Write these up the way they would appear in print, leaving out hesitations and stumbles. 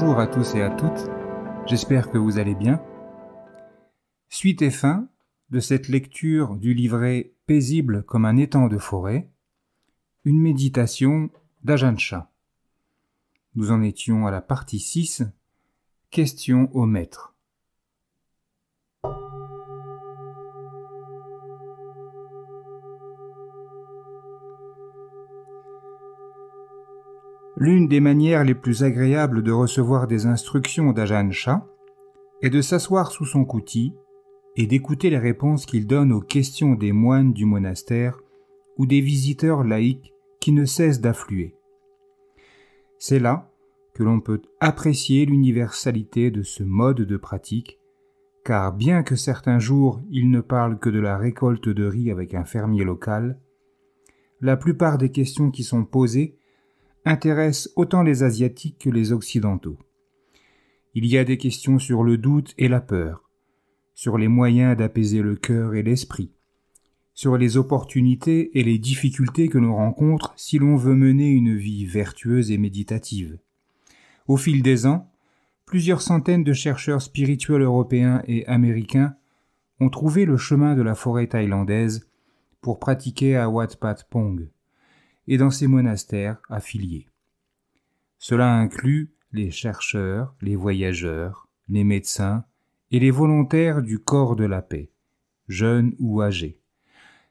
Bonjour à tous et à toutes, j'espère que vous allez bien. Suite et fin de cette lecture du livret « Paisible comme un étang de forêt », une méditation d'Ajahn Chah. Nous en étions à la partie 6, Question au maître. L'une des manières les plus agréables de recevoir des instructions d'Ajahn Chah est de s'asseoir sous son kouti et d'écouter les réponses qu'il donne aux questions des moines du monastère ou des visiteurs laïcs qui ne cessent d'affluer. C'est là que l'on peut apprécier l'universalité de ce mode de pratique, car bien que certains jours il ne parle que de la récolte de riz avec un fermier local, la plupart des questions qui sont posées intéressent autant les Asiatiques que les Occidentaux. Il y a des questions sur le doute et la peur, sur les moyens d'apaiser le cœur et l'esprit, sur les opportunités et les difficultés que l'on rencontre si l'on veut mener une vie vertueuse et méditative. Au fil des ans, plusieurs centaines de chercheurs spirituels européens et américains ont trouvé le chemin de la forêt thaïlandaise pour pratiquer à Wat Pat Pong et dans ses monastères affiliés. Cela inclut les chercheurs, les voyageurs, les médecins et les volontaires du corps de la paix, jeunes ou âgés.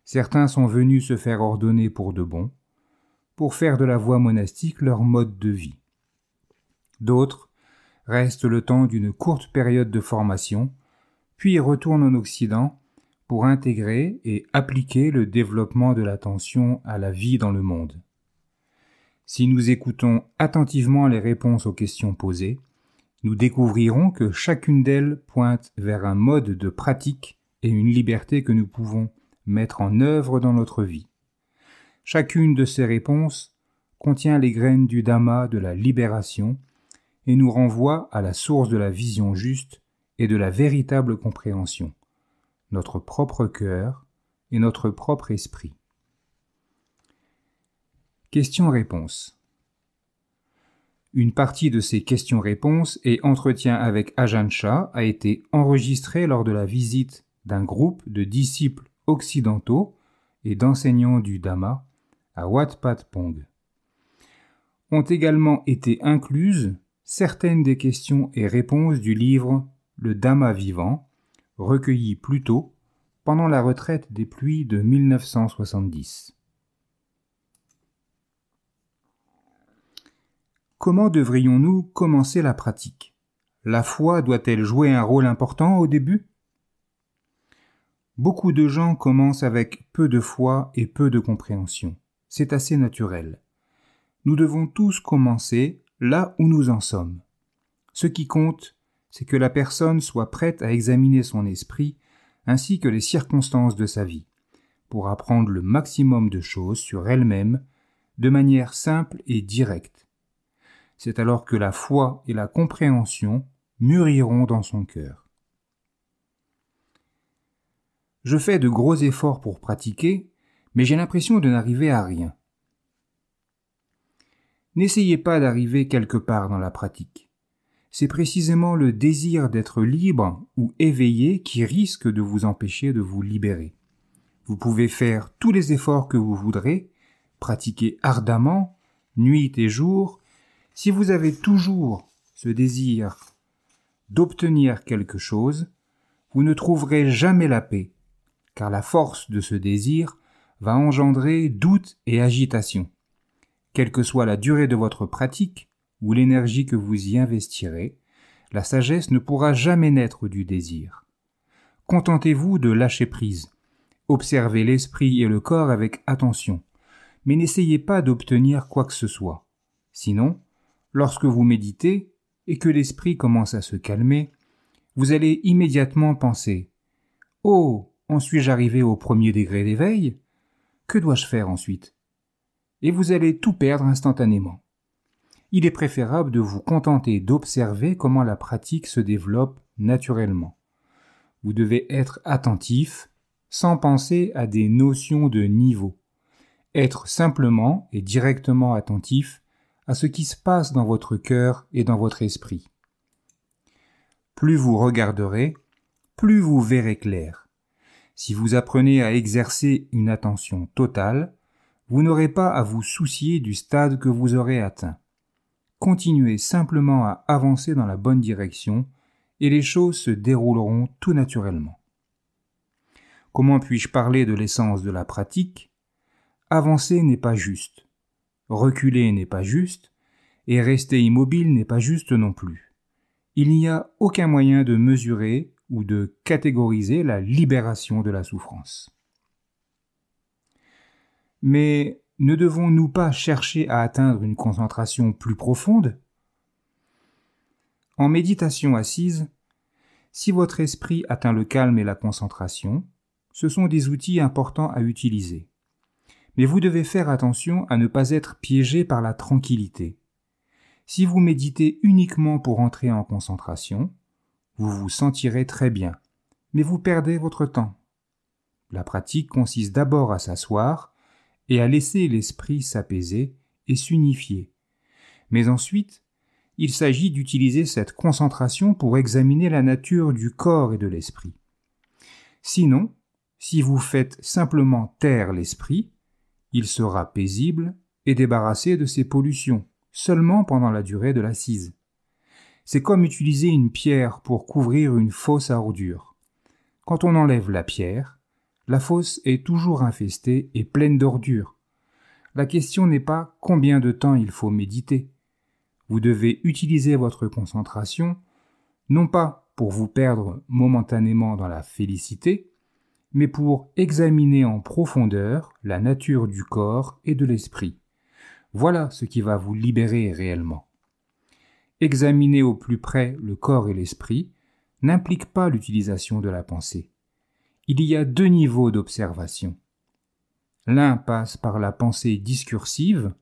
Certains sont venus se faire ordonner pour de bon, pour faire de la voie monastique leur mode de vie. D'autres restent le temps d'une courte période de formation, puis retournent en Occident pour intégrer et appliquer le développement de l'attention à la vie dans le monde. Si nous écoutons attentivement les réponses aux questions posées, nous découvrirons que chacune d'elles pointe vers un mode de pratique et une liberté que nous pouvons mettre en œuvre dans notre vie. Chacune de ces réponses contient les graines du Dhamma de la libération et nous renvoie à la source de la vision juste et de la véritable compréhension, notre propre cœur et notre propre esprit. Questions-réponses. Une partie de ces questions-réponses et entretiens avec Ajahn Chah a été enregistrée lors de la visite d'un groupe de disciples occidentaux et d'enseignants du Dhamma à Wat Pat Pong. Ont également été incluses certaines des questions et réponses du livre Le Dhamma vivant, recueilli plus tôt pendant la retraite des pluies de 1970. Comment devrions-nous commencer la pratique ? La foi doit-elle jouer un rôle important au début ? Beaucoup de gens commencent avec peu de foi et peu de compréhension. C'est assez naturel. Nous devons tous commencer là où nous en sommes. Ce qui compte, c'est que la personne soit prête à examiner son esprit ainsi que les circonstances de sa vie, pour apprendre le maximum de choses sur elle-même de manière simple et directe. C'est alors que la foi et la compréhension mûriront dans son cœur. Je fais de gros efforts pour pratiquer, mais j'ai l'impression de n'arriver à rien. N'essayez pas d'arriver quelque part dans la pratique. C'est précisément le désir d'être libre ou éveillé qui risque de vous empêcher de vous libérer. Vous pouvez faire tous les efforts que vous voudrez, pratiquer ardemment, nuit et jour. Si vous avez toujours ce désir d'obtenir quelque chose, vous ne trouverez jamais la paix, car la force de ce désir va engendrer doute et agitation. Quelle que soit la durée de votre pratique ou l'énergie que vous y investirez, la sagesse ne pourra jamais naître du désir. Contentez-vous de lâcher prise. Observez l'esprit et le corps avec attention, mais n'essayez pas d'obtenir quoi que ce soit. Sinon, lorsque vous méditez et que l'esprit commence à se calmer, vous allez immédiatement penser « Oh, en suis-je arrivé au premier degré d'éveil ? Que dois-je faire ensuite ?» Et vous allez tout perdre instantanément. Il est préférable de vous contenter d'observer comment la pratique se développe naturellement. Vous devez être attentif, sans penser à des notions de niveau. Être simplement et directement attentif à ce qui se passe dans votre cœur et dans votre esprit. Plus vous regarderez, plus vous verrez clair. Si vous apprenez à exercer une attention totale, vous n'aurez pas à vous soucier du stade que vous aurez atteint. Continuez simplement à avancer dans la bonne direction et les choses se dérouleront tout naturellement. Comment puis-je parler de l'essence de la pratique ? Avancer n'est pas juste, reculer n'est pas juste, et rester immobile n'est pas juste non plus. Il n'y a aucun moyen de mesurer ou de catégoriser la libération de la souffrance. Mais ne devons-nous pas chercher à atteindre une concentration plus profonde ? En méditation assise, si votre esprit atteint le calme et la concentration, ce sont des outils importants à utiliser. Mais vous devez faire attention à ne pas être piégé par la tranquillité. Si vous méditez uniquement pour entrer en concentration, vous vous sentirez très bien, mais vous perdez votre temps. La pratique consiste d'abord à s'asseoir et à laisser l'esprit s'apaiser et s'unifier. Mais ensuite, il s'agit d'utiliser cette concentration pour examiner la nature du corps et de l'esprit. Sinon, si vous faites simplement taire l'esprit, il sera paisible et débarrassé de ses pollutions, seulement pendant la durée de l'assise. C'est comme utiliser une pierre pour couvrir une fosse à ordures. Quand on enlève la pierre, la fosse est toujours infestée et pleine d'ordures. La question n'est pas combien de temps il faut méditer. Vous devez utiliser votre concentration, non pas pour vous perdre momentanément dans la félicité, mais pour examiner en profondeur la nature du corps et de l'esprit. Voilà ce qui va vous libérer réellement. Examiner au plus près le corps et l'esprit n'implique pas l'utilisation de la pensée. Il y a deux niveaux d'observation. L'un passe par la pensée discursive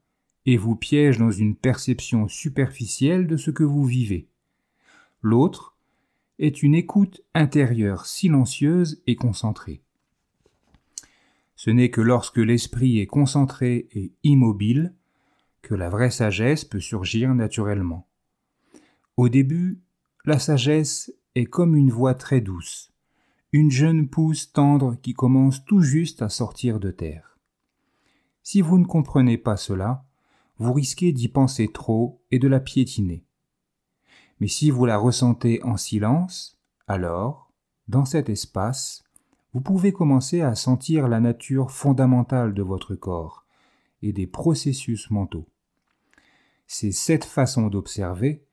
et vous piège dans une perception superficielle de ce que vous vivez. L'autre est une écoute intérieure silencieuse et concentrée. Ce n'est que lorsque l'esprit est concentré et immobile que la vraie sagesse peut surgir naturellement. Au début, la sagesse est comme une voix très douce, une jeune pousse tendre qui commence tout juste à sortir de terre. Si vous ne comprenez pas cela, vous risquez d'y penser trop et de la piétiner. Mais si vous la ressentez en silence, alors, dans cet espace, vous pouvez commencer à sentir la nature fondamentale de votre corps et des processus mentaux. C'est cette façon d'observer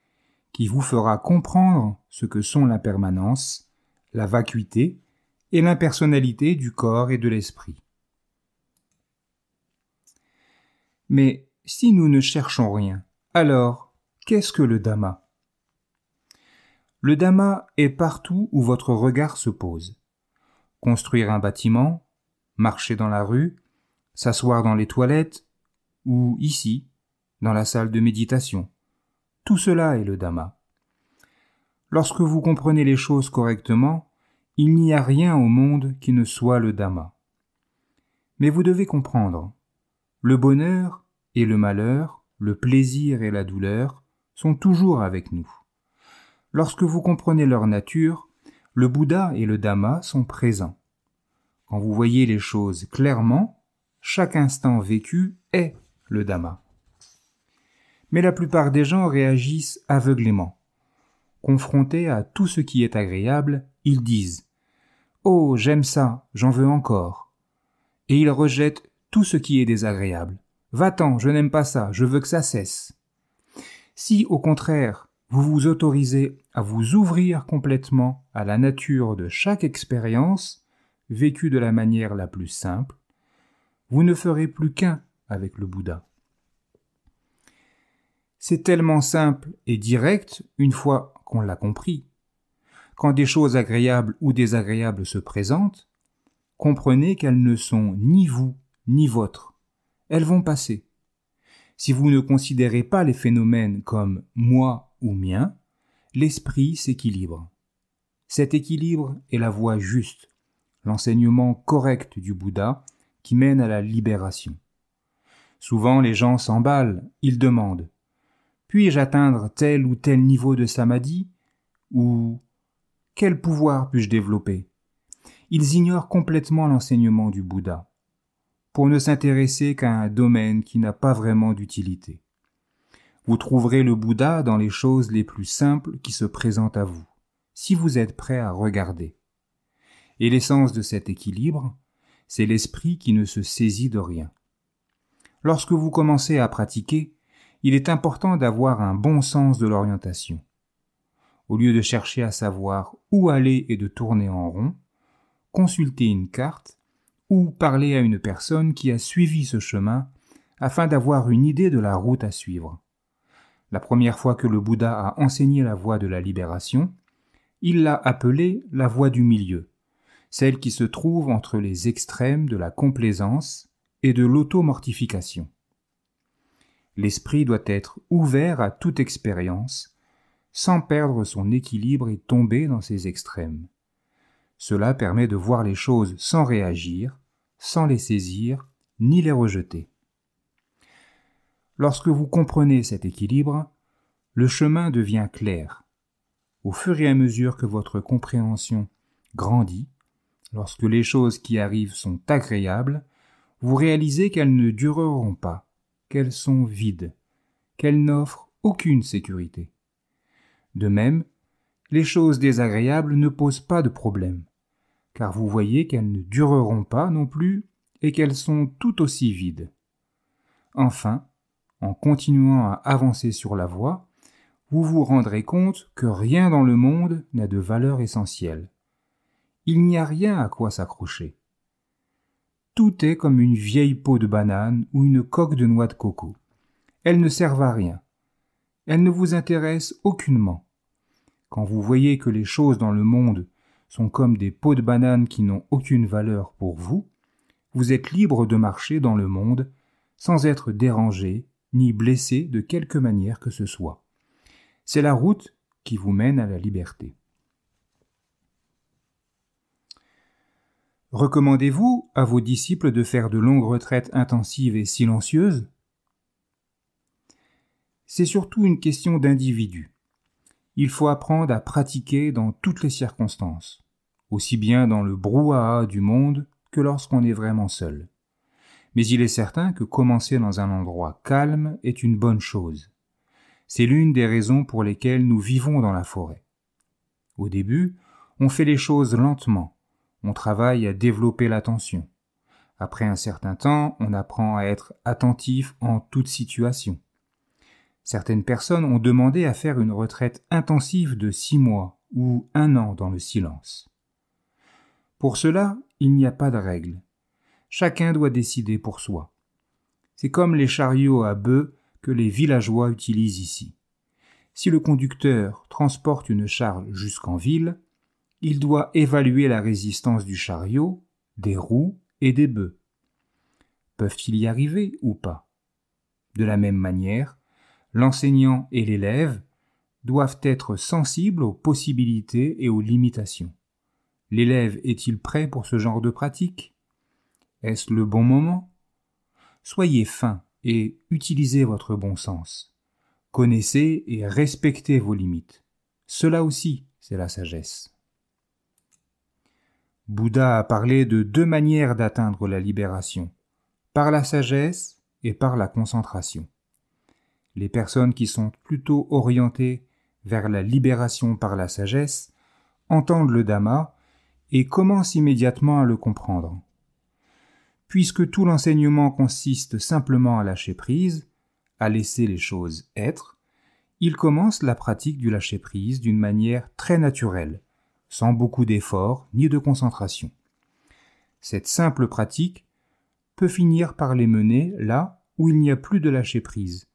qui vous fera comprendre ce que sont l'impermanence, la vacuité et l'impersonnalité du corps et de l'esprit. Mais si nous ne cherchons rien, alors qu'est-ce que le Dhamma ? Le Dhamma est partout où votre regard se pose. Construire un bâtiment, marcher dans la rue, s'asseoir dans les toilettes, ou ici, dans la salle de méditation. Tout cela est le Dhamma. Lorsque vous comprenez les choses correctement, il n'y a rien au monde qui ne soit le Dhamma. Mais vous devez comprendre, le bonheur et le malheur, le plaisir et la douleur sont toujours avec nous. Lorsque vous comprenez leur nature, le Bouddha et le Dhamma sont présents. Quand vous voyez les choses clairement, chaque instant vécu est le Dhamma. Mais la plupart des gens réagissent aveuglément. Confrontés à tout ce qui est agréable, ils disent « Oh, j'aime ça, j'en veux encore ». Et ils rejettent tout ce qui est désagréable. « Va-t'en, je n'aime pas ça, je veux que ça cesse ». Si, au contraire, vous vous autorisez à vous ouvrir complètement à la nature de chaque expérience, vécue de la manière la plus simple, vous ne ferez plus qu'un avec le Bouddha. C'est tellement simple et direct une fois qu'on l'a compris. Quand des choses agréables ou désagréables se présentent, comprenez qu'elles ne sont ni vous ni vôtres. Elles vont passer. Si vous ne considérez pas les phénomènes comme « moi » ou « mien », l'esprit s'équilibre. Cet équilibre est la voie juste, l'enseignement correct du Bouddha qui mène à la libération. Souvent les gens s'emballent, ils demandent Puis-je atteindre tel ou tel niveau de samadhi? Ou quel pouvoir puis-je développer? Ils ignorent complètement l'enseignement du Bouddha, pour ne s'intéresser qu'à un domaine qui n'a pas vraiment d'utilité. Vous trouverez le Bouddha dans les choses les plus simples qui se présentent à vous, si vous êtes prêt à regarder. Et l'essence de cet équilibre, c'est l'esprit qui ne se saisit de rien. Lorsque vous commencez à pratiquer, il est important d'avoir un bon sens de l'orientation. Au lieu de chercher à savoir où aller et de tourner en rond, consultez une carte ou parlez à une personne qui a suivi ce chemin afin d'avoir une idée de la route à suivre. La première fois que le Bouddha a enseigné la voie de la libération, il l'a appelée la voie du milieu, celle qui se trouve entre les extrêmes de la complaisance et de l'auto-mortification. L'esprit doit être ouvert à toute expérience, sans perdre son équilibre et tomber dans ses extrêmes. Cela permet de voir les choses sans réagir, sans les saisir, ni les rejeter. Lorsque vous comprenez cet équilibre, le chemin devient clair. Au fur et à mesure que votre compréhension grandit, lorsque les choses qui arrivent sont agréables, vous réalisez qu'elles ne dureront pas, qu'elles sont vides, qu'elles n'offrent aucune sécurité. De même, les choses désagréables ne posent pas de problème, car vous voyez qu'elles ne dureront pas non plus et qu'elles sont tout aussi vides. Enfin, en continuant à avancer sur la voie, vous vous rendrez compte que rien dans le monde n'a de valeur essentielle. Il n'y a rien à quoi s'accrocher. Tout est comme une vieille peau de banane ou une coque de noix de coco. Elles ne servent à rien. Elles ne vous intéressent aucunement. Quand vous voyez que les choses dans le monde sont comme des peaux de banane qui n'ont aucune valeur pour vous, vous êtes libre de marcher dans le monde sans être dérangé ni blessé de quelque manière que ce soit. C'est la route qui vous mène à la liberté. Recommandez-vous à vos disciples de faire de longues retraites intensives et silencieuses? C'est surtout une question d'individu. Il faut apprendre à pratiquer dans toutes les circonstances, aussi bien dans le brouhaha du monde que lorsqu'on est vraiment seul. Mais il est certain que commencer dans un endroit calme est une bonne chose. C'est l'une des raisons pour lesquelles nous vivons dans la forêt. Au début, on fait les choses lentement. On travaille à développer l'attention. Après un certain temps, on apprend à être attentif en toute situation. Certaines personnes ont demandé à faire une retraite intensive de 6 mois ou 1 an dans le silence. Pour cela, il n'y a pas de règle. Chacun doit décider pour soi. C'est comme les chariots à bœufs que les villageois utilisent ici. Si le conducteur transporte une charge jusqu'en ville, il doit évaluer la résistance du chariot, des roues et des bœufs. Peuvent-ils y arriver ou pas? De la même manière, l'enseignant et l'élève doivent être sensibles aux possibilités et aux limitations. L'élève est-il prêt pour ce genre de pratique? Est-ce le bon moment? Soyez fin et utilisez votre bon sens. Connaissez et respectez vos limites. Cela aussi, c'est la sagesse. Bouddha a parlé de 2 manières d'atteindre la libération, par la sagesse et par la concentration. Les personnes qui sont plutôt orientées vers la libération par la sagesse entendent le Dhamma et commencent immédiatement à le comprendre. Puisque tout l'enseignement consiste simplement à lâcher prise, à laisser les choses être, ils commencent la pratique du lâcher-prise d'une manière très naturelle, sans beaucoup d'efforts ni de concentration. Cette simple pratique peut finir par les mener là où il n'y a plus de lâcher-prise,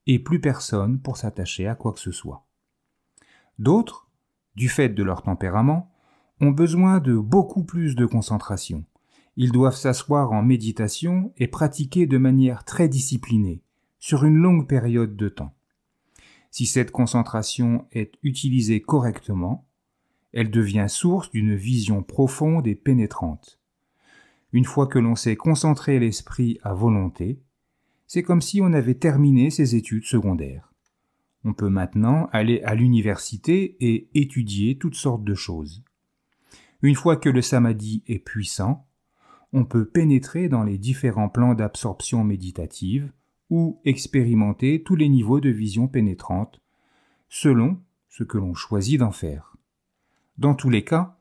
et plus personne pour s'attacher à quoi que ce soit. D'autres, du fait de leur tempérament, ont besoin de beaucoup plus de concentration. Ils doivent s'asseoir en méditation et pratiquer de manière très disciplinée, sur une longue période de temps. Si cette concentration est utilisée correctement, elle devient source d'une vision profonde et pénétrante. Une fois que l'on sait concentrer l'esprit à volonté, c'est comme si on avait terminé ses études secondaires. On peut maintenant aller à l'université et étudier toutes sortes de choses. Une fois que le samadhi est puissant, on peut pénétrer dans les différents plans d'absorption méditative ou expérimenter tous les niveaux de vision pénétrante, selon ce que l'on choisit d'en faire. Dans tous les cas,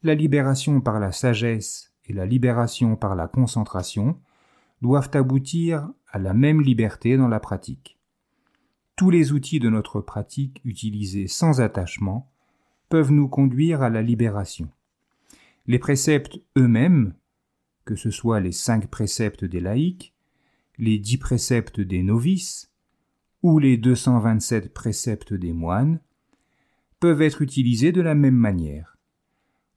la libération par la sagesse et la libération par la concentration doivent aboutir à la même liberté dans la pratique. Tous les outils de notre pratique utilisés sans attachement peuvent nous conduire à la libération. Les préceptes eux-mêmes, que ce soit les 5 préceptes des laïcs, les 10 préceptes des novices ou les 227 préceptes des moines, peuvent être utilisés de la même manière,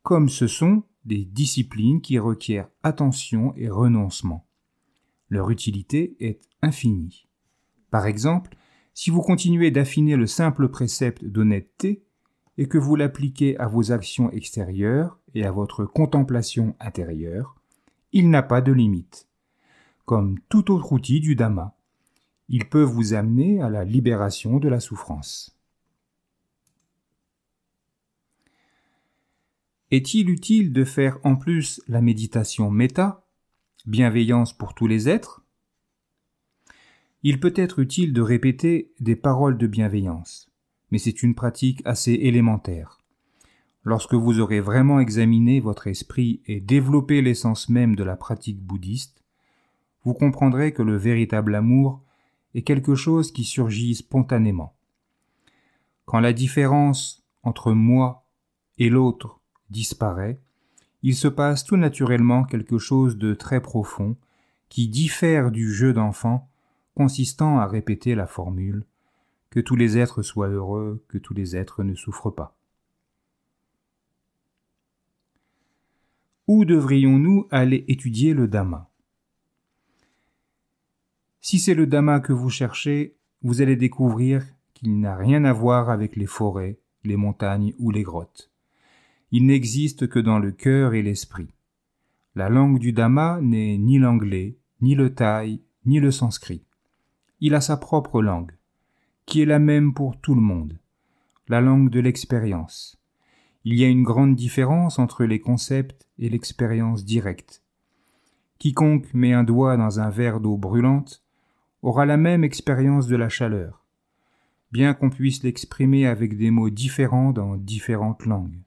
comme ce sont des disciplines qui requièrent attention et renoncement. Leur utilité est infinie. Par exemple, si vous continuez d'affiner le simple précepte d'honnêteté et que vous l'appliquez à vos actions extérieures et à votre contemplation intérieure, il n'a pas de limite. Comme tout autre outil du Dhamma, il peut vous amener à la libération de la souffrance. Est-il utile de faire en plus la méditation méta, bienveillance pour tous les êtres? Il peut être utile de répéter des paroles de bienveillance, mais c'est une pratique assez élémentaire. Lorsque vous aurez vraiment examiné votre esprit et développé l'essence même de la pratique bouddhiste, vous comprendrez que le véritable amour est quelque chose qui surgit spontanément. Quand la différence entre moi et l'autre disparaît, il se passe tout naturellement quelque chose de très profond qui diffère du jeu d'enfant consistant à répéter la formule « que tous les êtres soient heureux, que tous les êtres ne souffrent pas ». Où devrions-nous aller étudier le Dhamma? Si c'est le Dhamma que vous cherchez, vous allez découvrir qu'il n'a rien à voir avec les forêts, les montagnes ou les grottes. Il n'existe que dans le cœur et l'esprit. La langue du Dhamma n'est ni l'anglais, ni le thaï, ni le sanskrit. Il a sa propre langue, qui est la même pour tout le monde, la langue de l'expérience. Il y a une grande différence entre les concepts et l'expérience directe. Quiconque met un doigt dans un verre d'eau brûlante aura la même expérience de la chaleur, bien qu'on puisse l'exprimer avec des mots différents dans différentes langues.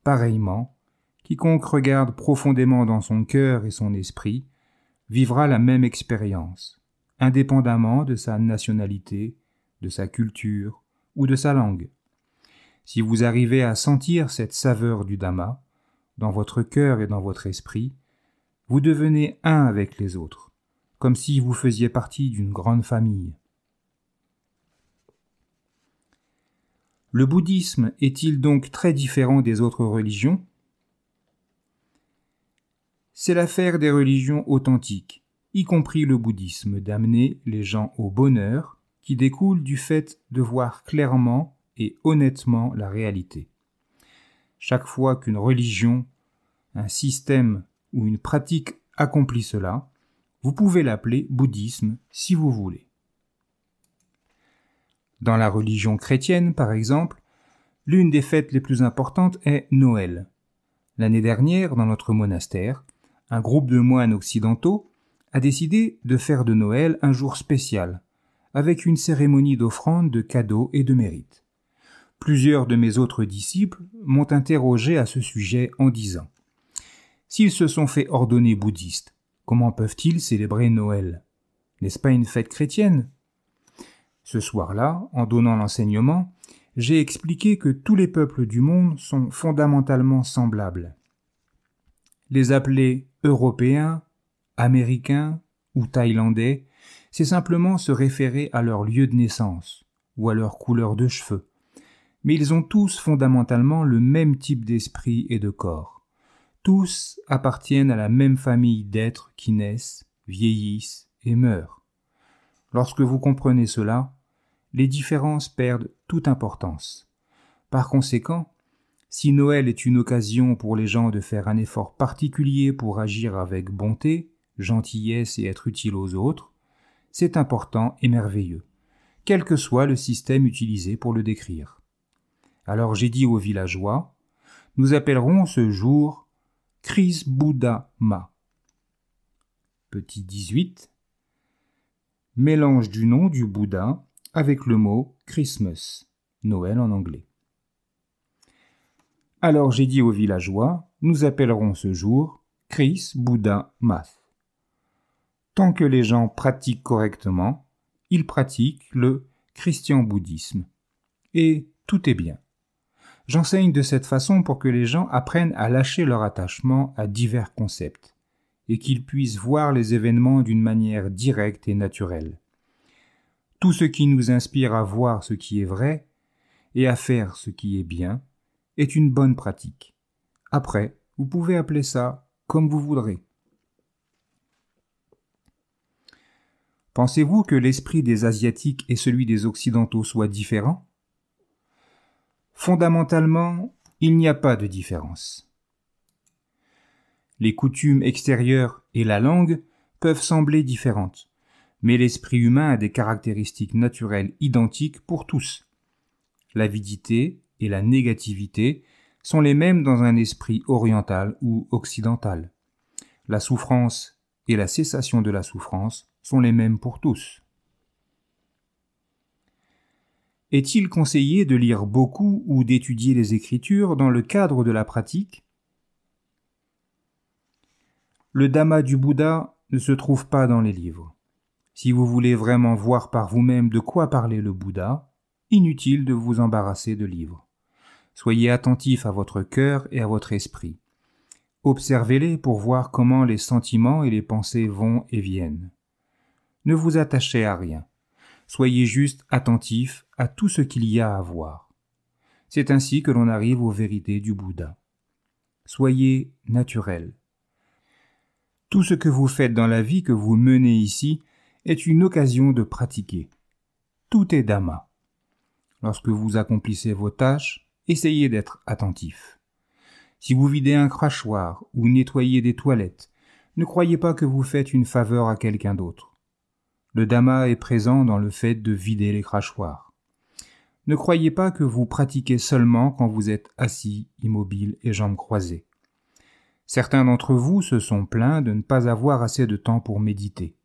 Pareillement, quiconque regarde profondément dans son cœur et son esprit vivra la même expérience, indépendamment de sa nationalité, de sa culture ou de sa langue. Si vous arrivez à sentir cette saveur du Dhamma, dans votre cœur et dans votre esprit, vous devenez un avec les autres, comme si vous faisiez partie d'une grande famille. Le bouddhisme est-il donc très différent des autres religions? C'est l'affaire des religions authentiques, y compris le bouddhisme, d'amener les gens au bonheur qui découle du fait de voir clairement et honnêtement la réalité. Chaque fois qu'une religion, un système ou une pratique accomplit cela, vous pouvez l'appeler bouddhisme si vous voulez. Dans la religion chrétienne, par exemple, l'une des fêtes les plus importantes est Noël. L'année dernière, dans notre monastère, un groupe de moines occidentaux a décidé de faire de Noël un jour spécial, avec une cérémonie d'offrande de cadeaux et de mérites. Plusieurs de mes autres disciples m'ont interrogé à ce sujet en disant « S'ils se sont fait ordonner bouddhistes, comment peuvent-ils célébrer Noël? N'est-ce pas une fête chrétienne ?» Ce soir-là, en donnant l'enseignement, j'ai expliqué que tous les peuples du monde sont fondamentalement semblables. Les appeler Européens, Américains ou Thaïlandais, c'est simplement se référer à leur lieu de naissance ou à leur couleur de cheveux. Mais ils ont tous fondamentalement le même type d'esprit et de corps. Tous appartiennent à la même famille d'êtres qui naissent, vieillissent et meurent. Lorsque vous comprenez cela, les différences perdent toute importance. Par conséquent, si Noël est une occasion pour les gens de faire un effort particulier pour agir avec bonté, gentillesse et être utile aux autres, c'est important et merveilleux, quel que soit le système utilisé pour le décrire. Alors j'ai dit aux villageois, nous appellerons ce jour Kris Buddha Ma. Petit 18. Mélange du nom du Bouddha avec le mot Christmas, Noël en anglais. Alors j'ai dit aux villageois, nous appellerons ce jour Kris Buddha Math. Tant que les gens pratiquent correctement, ils pratiquent le christian-bouddhisme. Et tout est bien. J'enseigne de cette façon pour que les gens apprennent à lâcher leur attachement à divers concepts et qu'ils puissent voir les événements d'une manière directe et naturelle. Tout ce qui nous inspire à voir ce qui est vrai et à faire ce qui est bien est une bonne pratique. Après, vous pouvez appeler ça comme vous voudrez. Pensez-vous que l'esprit des Asiatiques et celui des Occidentaux soient différents? Fondamentalement, il n'y a pas de différence. Les coutumes extérieures et la langue peuvent sembler différentes, mais l'esprit humain a des caractéristiques naturelles identiques pour tous. L'avidité et la négativité sont les mêmes dans un esprit oriental ou occidental. La souffrance et la cessation de la souffrance sont les mêmes pour tous. Est-il conseillé de lire beaucoup ou d'étudier les Écritures dans le cadre de la pratique? Le Dhamma du Bouddha ne se trouve pas dans les livres. Si vous voulez vraiment voir par vous-même de quoi parlait le Bouddha, inutile de vous embarrasser de livres. Soyez attentif à votre cœur et à votre esprit. Observez-les pour voir comment les sentiments et les pensées vont et viennent. Ne vous attachez à rien. Soyez juste attentif à tout ce qu'il y a à voir. C'est ainsi que l'on arrive aux vérités du Bouddha. Soyez naturel. Tout ce que vous faites dans la vie que vous menez ici est une occasion de pratiquer. Tout est Dhamma. Lorsque vous accomplissez vos tâches, essayez d'être attentif. Si vous videz un crachoir ou nettoyez des toilettes, ne croyez pas que vous faites une faveur à quelqu'un d'autre. Le Dhamma est présent dans le fait de vider les crachoirs. Ne croyez pas que vous pratiquez seulement quand vous êtes assis, immobile et jambes croisées. Certains d'entre vous se sont plaints de ne pas avoir assez de temps pour méditer.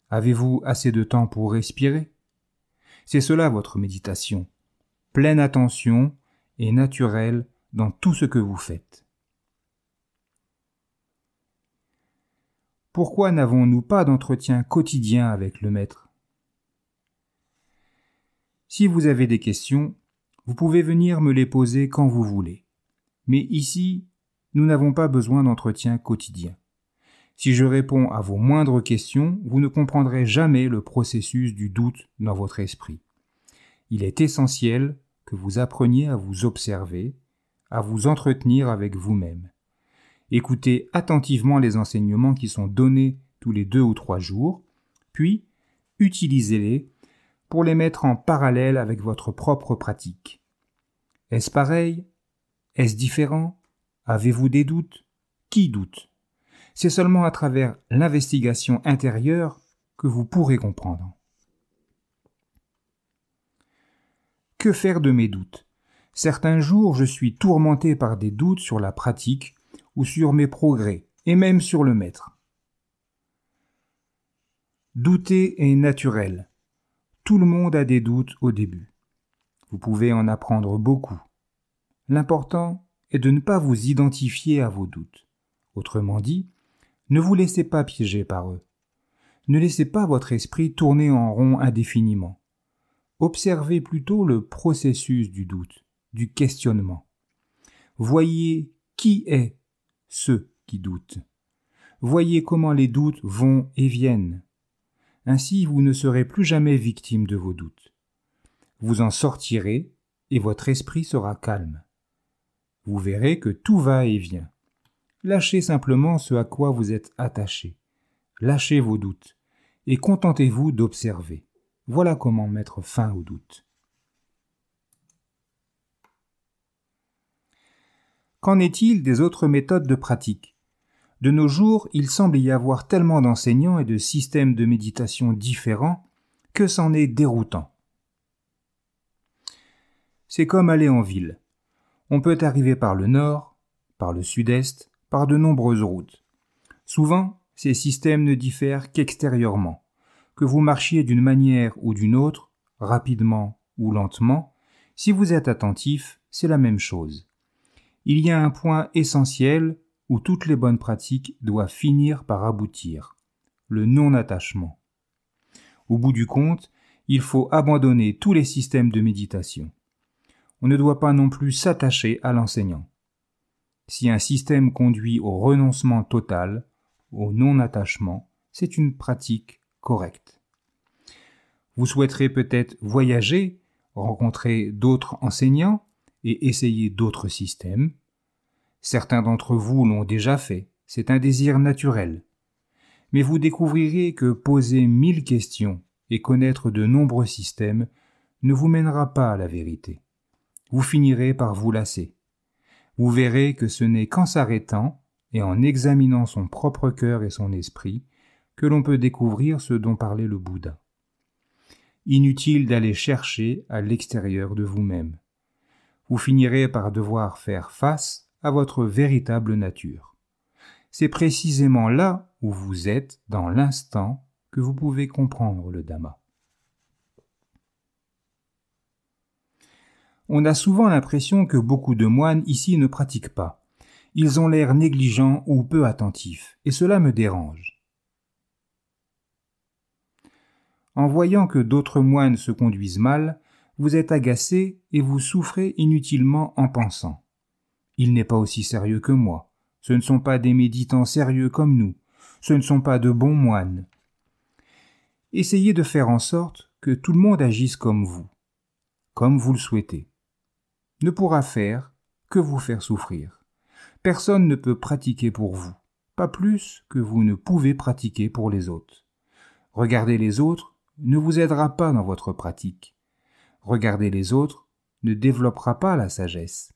Avez-vous assez de temps pour respirer? C'est cela votre méditation. Pleine attention et naturelle dans tout ce que vous faites. Pourquoi n'avons-nous pas d'entretien quotidien avec le Maître? Si vous avez des questions, vous pouvez venir me les poser quand vous voulez. Mais ici, nous n'avons pas besoin d'entretien quotidien. Si je réponds à vos moindres questions, vous ne comprendrez jamais le processus du doute dans votre esprit. Il est essentiel que vous appreniez à vous observer, à vous entretenir avec vous-même. Écoutez attentivement les enseignements qui sont donnés tous les 2 ou 3 jours, puis utilisez-les pour les mettre en parallèle avec votre propre pratique. Est-ce pareil? Est-ce différent? Avez-vous des doutes? Qui doute? C'est seulement à travers l'investigation intérieure que vous pourrez comprendre. Que faire de mes doutes? Certains jours, je suis tourmenté par des doutes sur la pratique ou sur mes progrès, et même sur le Maître. Douter est naturel. Tout le monde a des doutes au début. Vous pouvez en apprendre beaucoup. L'important est de ne pas vous identifier à vos doutes. Autrement dit, ne vous laissez pas piéger par eux. Ne laissez pas votre esprit tourner en rond indéfiniment. Observez plutôt le processus du doute, du questionnement. Voyez qui est ceux qui doutent. Voyez comment les doutes vont et viennent. Ainsi, vous ne serez plus jamais victime de vos doutes. Vous en sortirez et votre esprit sera calme. Vous verrez que tout va et vient. Lâchez simplement ce à quoi vous êtes attaché. Lâchez vos doutes et contentez-vous d'observer. Voilà comment mettre fin aux doutes. Qu'en est-il des autres méthodes de pratique? De nos jours, il semble y avoir tellement d'enseignants et de systèmes de méditation différents que c'en est déroutant. C'est comme aller en ville. On peut arriver par le nord, par le sud-est, par de nombreuses routes. Souvent, ces systèmes ne diffèrent qu'extérieurement. Que vous marchiez d'une manière ou d'une autre, rapidement ou lentement, si vous êtes attentif, c'est la même chose. Il y a un point essentiel où toutes les bonnes pratiques doivent finir par aboutir, le non-attachement. Au bout du compte, il faut abandonner tous les systèmes de méditation. On ne doit pas non plus s'attacher à l'enseignant. Si un système conduit au renoncement total, au non-attachement, c'est une pratique correcte. Vous souhaiterez peut-être voyager, rencontrer d'autres enseignants et essayer d'autres systèmes. Certains d'entre vous l'ont déjà fait, c'est un désir naturel. Mais vous découvrirez que poser 1000 questions et connaître de nombreux systèmes ne vous mènera pas à la vérité. Vous finirez par vous lasser. Vous verrez que ce n'est qu'en s'arrêtant et en examinant son propre cœur et son esprit que l'on peut découvrir ce dont parlait le Bouddha. Inutile d'aller chercher à l'extérieur de vous-même. Vous finirez par devoir faire face à votre véritable nature. C'est précisément là où vous êtes dans l'instant que vous pouvez comprendre le Dhamma. On a souvent l'impression que beaucoup de moines ici ne pratiquent pas. Ils ont l'air négligents ou peu attentifs, et cela me dérange. En voyant que d'autres moines se conduisent mal, vous êtes agacé et vous souffrez inutilement en pensant. Il n'est pas aussi sérieux que moi. Ce ne sont pas des méditants sérieux comme nous. Ce ne sont pas de bons moines. Essayez de faire en sorte que tout le monde agisse comme vous le souhaitez. Ne pourra faire que vous faire souffrir. Personne ne peut pratiquer pour vous, pas plus que vous ne pouvez pratiquer pour les autres. Regarder les autres ne vous aidera pas dans votre pratique. Regarder les autres ne développera pas la sagesse.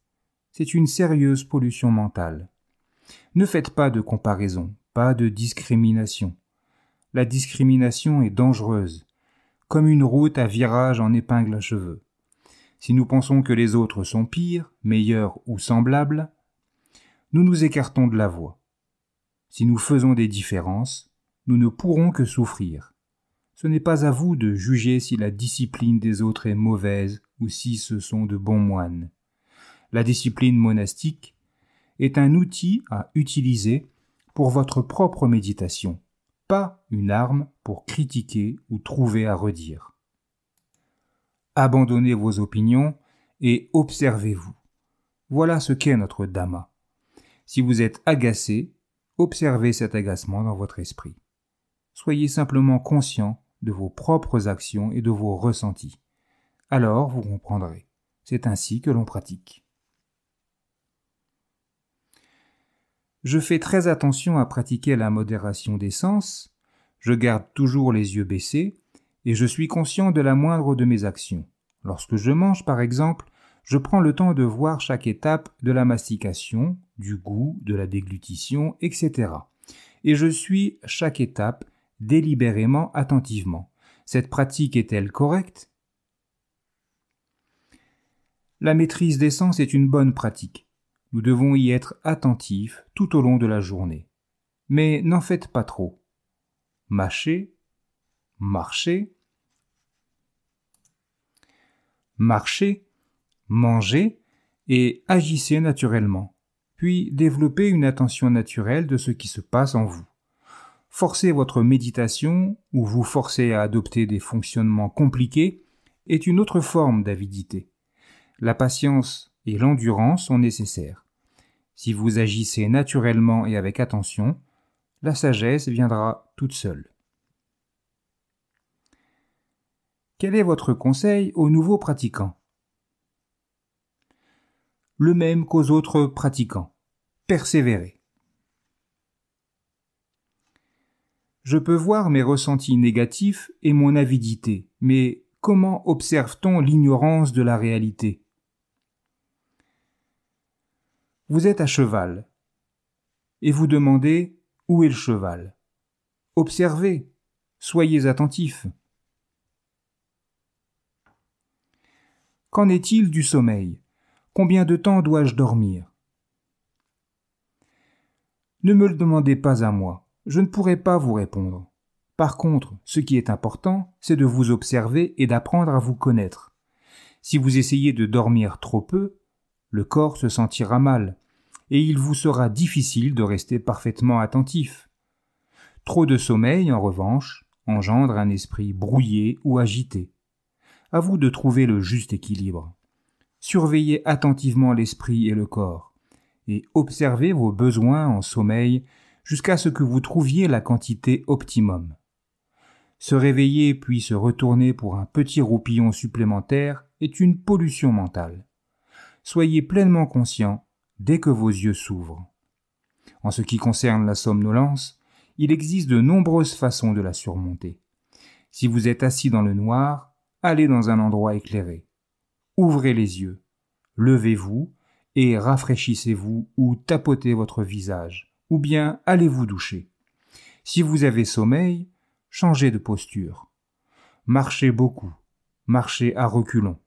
C'est une sérieuse pollution mentale. Ne faites pas de comparaison, pas de discrimination. La discrimination est dangereuse, comme une route à virage en épingle à cheveux. Si nous pensons que les autres sont pires, meilleurs ou semblables, nous nous écartons de la voie. Si nous faisons des différences, nous ne pourrons que souffrir. Ce n'est pas à vous de juger si la discipline des autres est mauvaise ou si ce sont de bons moines. La discipline monastique est un outil à utiliser pour votre propre méditation, pas une arme pour critiquer ou trouver à redire. Abandonnez vos opinions et observez-vous. Voilà ce qu'est notre Dhamma. Si vous êtes agacé, observez cet agacement dans votre esprit. Soyez simplement conscient de vos propres actions et de vos ressentis. Alors vous comprendrez. C'est ainsi que l'on pratique. Je fais très attention à pratiquer la modération des sens, je garde toujours les yeux baissés, et je suis conscient de la moindre de mes actions. Lorsque je mange, par exemple, je prends le temps de voir chaque étape de la mastication, du goût, de la déglutition, etc. Et je suis chaque étape délibérément, attentivement. Cette pratique est-elle correcte? La maîtrise des sens est une bonne pratique. Nous devons y être attentifs tout au long de la journée. Mais n'en faites pas trop. Mâchez, marchez, mangez et agissez naturellement, puis développez une attention naturelle de ce qui se passe en vous. Forcer votre méditation ou vous forcer à adopter des fonctionnements compliqués est une autre forme d'avidité. La patience et l'endurance sont nécessaires. Si vous agissez naturellement et avec attention, la sagesse viendra toute seule. Quel est votre conseil aux nouveaux pratiquants? Le même qu'aux autres pratiquants. Persévérez. Je peux voir mes ressentis négatifs et mon avidité, mais comment observe-t-on l'ignorance de la réalité? Vous êtes à cheval, et vous demandez où est le cheval. Observez, soyez attentifs. Qu'en est-il du sommeil? Combien de temps dois-je dormir? Ne me le demandez pas à moi, je ne pourrai pas vous répondre. Par contre, ce qui est important, c'est de vous observer et d'apprendre à vous connaître. Si vous essayez de dormir trop peu, le corps se sentira mal, et il vous sera difficile de rester parfaitement attentif. Trop de sommeil, en revanche, engendre un esprit brouillé ou agité. À vous de trouver le juste équilibre. Surveillez attentivement l'esprit et le corps, et observez vos besoins en sommeil jusqu'à ce que vous trouviez la quantité optimum. Se réveiller puis se retourner pour un petit roupillon supplémentaire est une pollution mentale. Soyez pleinement conscient dès que vos yeux s'ouvrent. En ce qui concerne la somnolence, il existe de nombreuses façons de la surmonter. Si vous êtes assis dans le noir, allez dans un endroit éclairé. Ouvrez les yeux, levez-vous et rafraîchissez-vous ou tapotez votre visage, ou bien allez vous doucher. Si vous avez sommeil, changez de posture. Marchez beaucoup, marchez à reculons.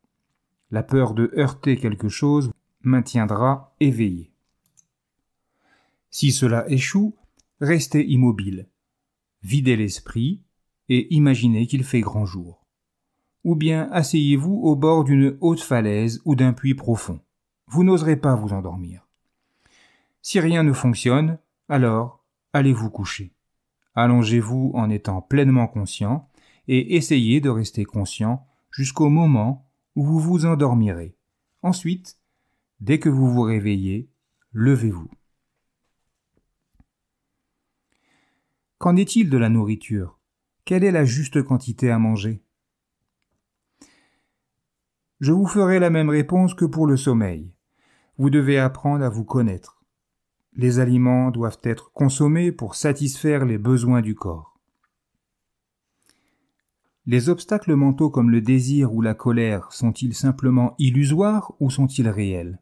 La peur de heurter quelque chose maintiendra éveillé. Si cela échoue, restez immobile, videz l'esprit et imaginez qu'il fait grand jour. Ou bien asseyez-vous au bord d'une haute falaise ou d'un puits profond. Vous n'oserez pas vous endormir. Si rien ne fonctionne, alors allez vous coucher. Allongez-vous en étant pleinement conscient et essayez de rester conscient jusqu'au moment où vous vous endormirez. Ensuite, dès que vous vous réveillez, levez-vous. Qu'en est-il de la nourriture? Quelle est la juste quantité à manger? Je vous ferai la même réponse que pour le sommeil. Vous devez apprendre à vous connaître. Les aliments doivent être consommés pour satisfaire les besoins du corps. Les obstacles mentaux comme le désir ou la colère sont-ils simplement illusoires ou sont-ils réels?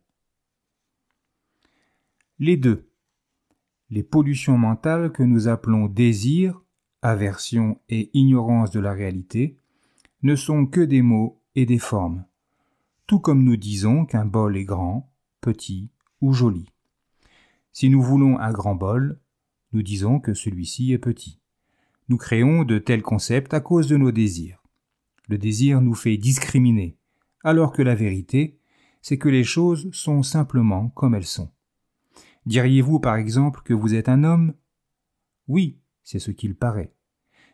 Les deux. Les pollutions mentales que nous appelons désir, aversion et ignorance de la réalité ne sont que des mots et des formes, tout comme nous disons qu'un bol est grand, petit ou joli. Si nous voulons un grand bol, nous disons que celui-ci est petit. Nous créons de tels concepts à cause de nos désirs. Le désir nous fait discriminer, alors que la vérité, c'est que les choses sont simplement comme elles sont. Diriez-vous par exemple que vous êtes un homme? Oui, c'est ce qu'il paraît.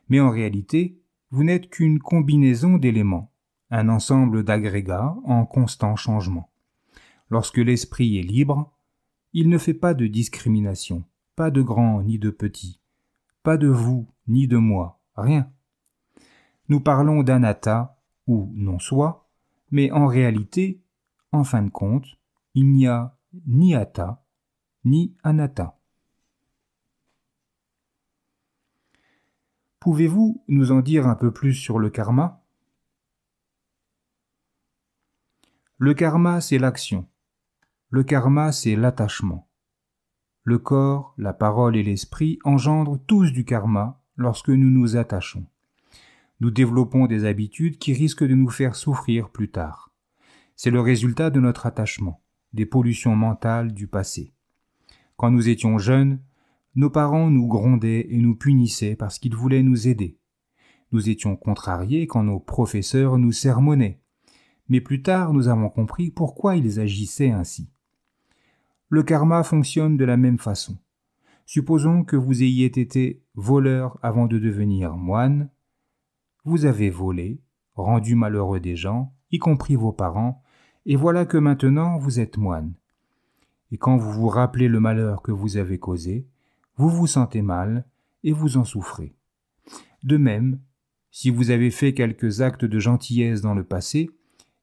Mais en réalité, vous n'êtes qu'une combinaison d'éléments, un ensemble d'agrégats en constant changement. Lorsque l'esprit est libre, il ne fait pas de discrimination, pas de grand ni de petit, pas de vous ni de moi, rien. Nous parlons d'anatta ou non-soi, mais en réalité, en fin de compte, il n'y a ni atta ni anatta. Pouvez-vous nous en dire un peu plus sur le karma? Le karma, c'est l'action. Le karma, c'est l'attachement. Le corps, la parole et l'esprit engendrent tous du karma lorsque nous nous attachons. Nous développons des habitudes qui risquent de nous faire souffrir plus tard. C'est le résultat de notre attachement, des pollutions mentales du passé. Quand nous étions jeunes, nos parents nous grondaient et nous punissaient parce qu'ils voulaient nous aider. Nous étions contrariés quand nos professeurs nous sermonnaient. Mais plus tard, nous avons compris pourquoi ils agissaient ainsi. Le karma fonctionne de la même façon. Supposons que vous ayez été voleur avant de devenir moine. Vous avez volé, rendu malheureux des gens, y compris vos parents, et voilà que maintenant vous êtes moine. Et quand vous vous rappelez le malheur que vous avez causé, vous vous sentez mal et vous en souffrez. De même, si vous avez fait quelques actes de gentillesse dans le passé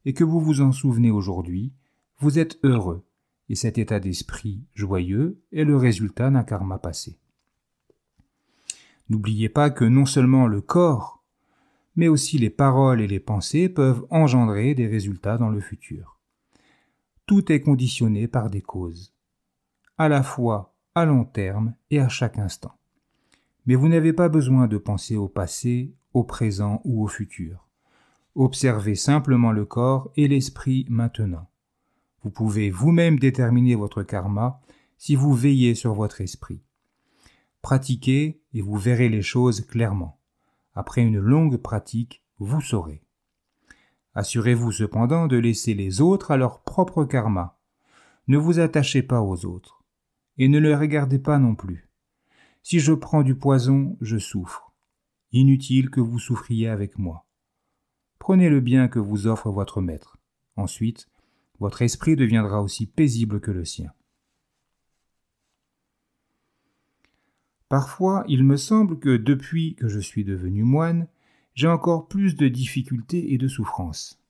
et que vous vous en souvenez aujourd'hui, vous êtes heureux, et cet état d'esprit joyeux est le résultat d'un karma passé. N'oubliez pas que non seulement le corps, mais aussi les paroles et les pensées peuvent engendrer des résultats dans le futur. Tout est conditionné par des causes, à la fois à long terme et à chaque instant. Mais vous n'avez pas besoin de penser au passé, au présent ou au futur. Observez simplement le corps et l'esprit maintenant. Vous pouvez vous-même déterminer votre karma si vous veillez sur votre esprit. Pratiquez et vous verrez les choses clairement. Après une longue pratique, vous saurez. Assurez-vous cependant de laisser les autres à leur propre karma. Ne vous attachez pas aux autres. Et ne les regardez pas non plus. Si je prends du poison, je souffre. Inutile que vous souffriez avec moi. Prenez le bien que vous offre votre maître. Ensuite, votre esprit deviendra aussi paisible que le sien. Parfois, il me semble que depuis que je suis devenu moine, j'ai encore plus de difficultés et de souffrances.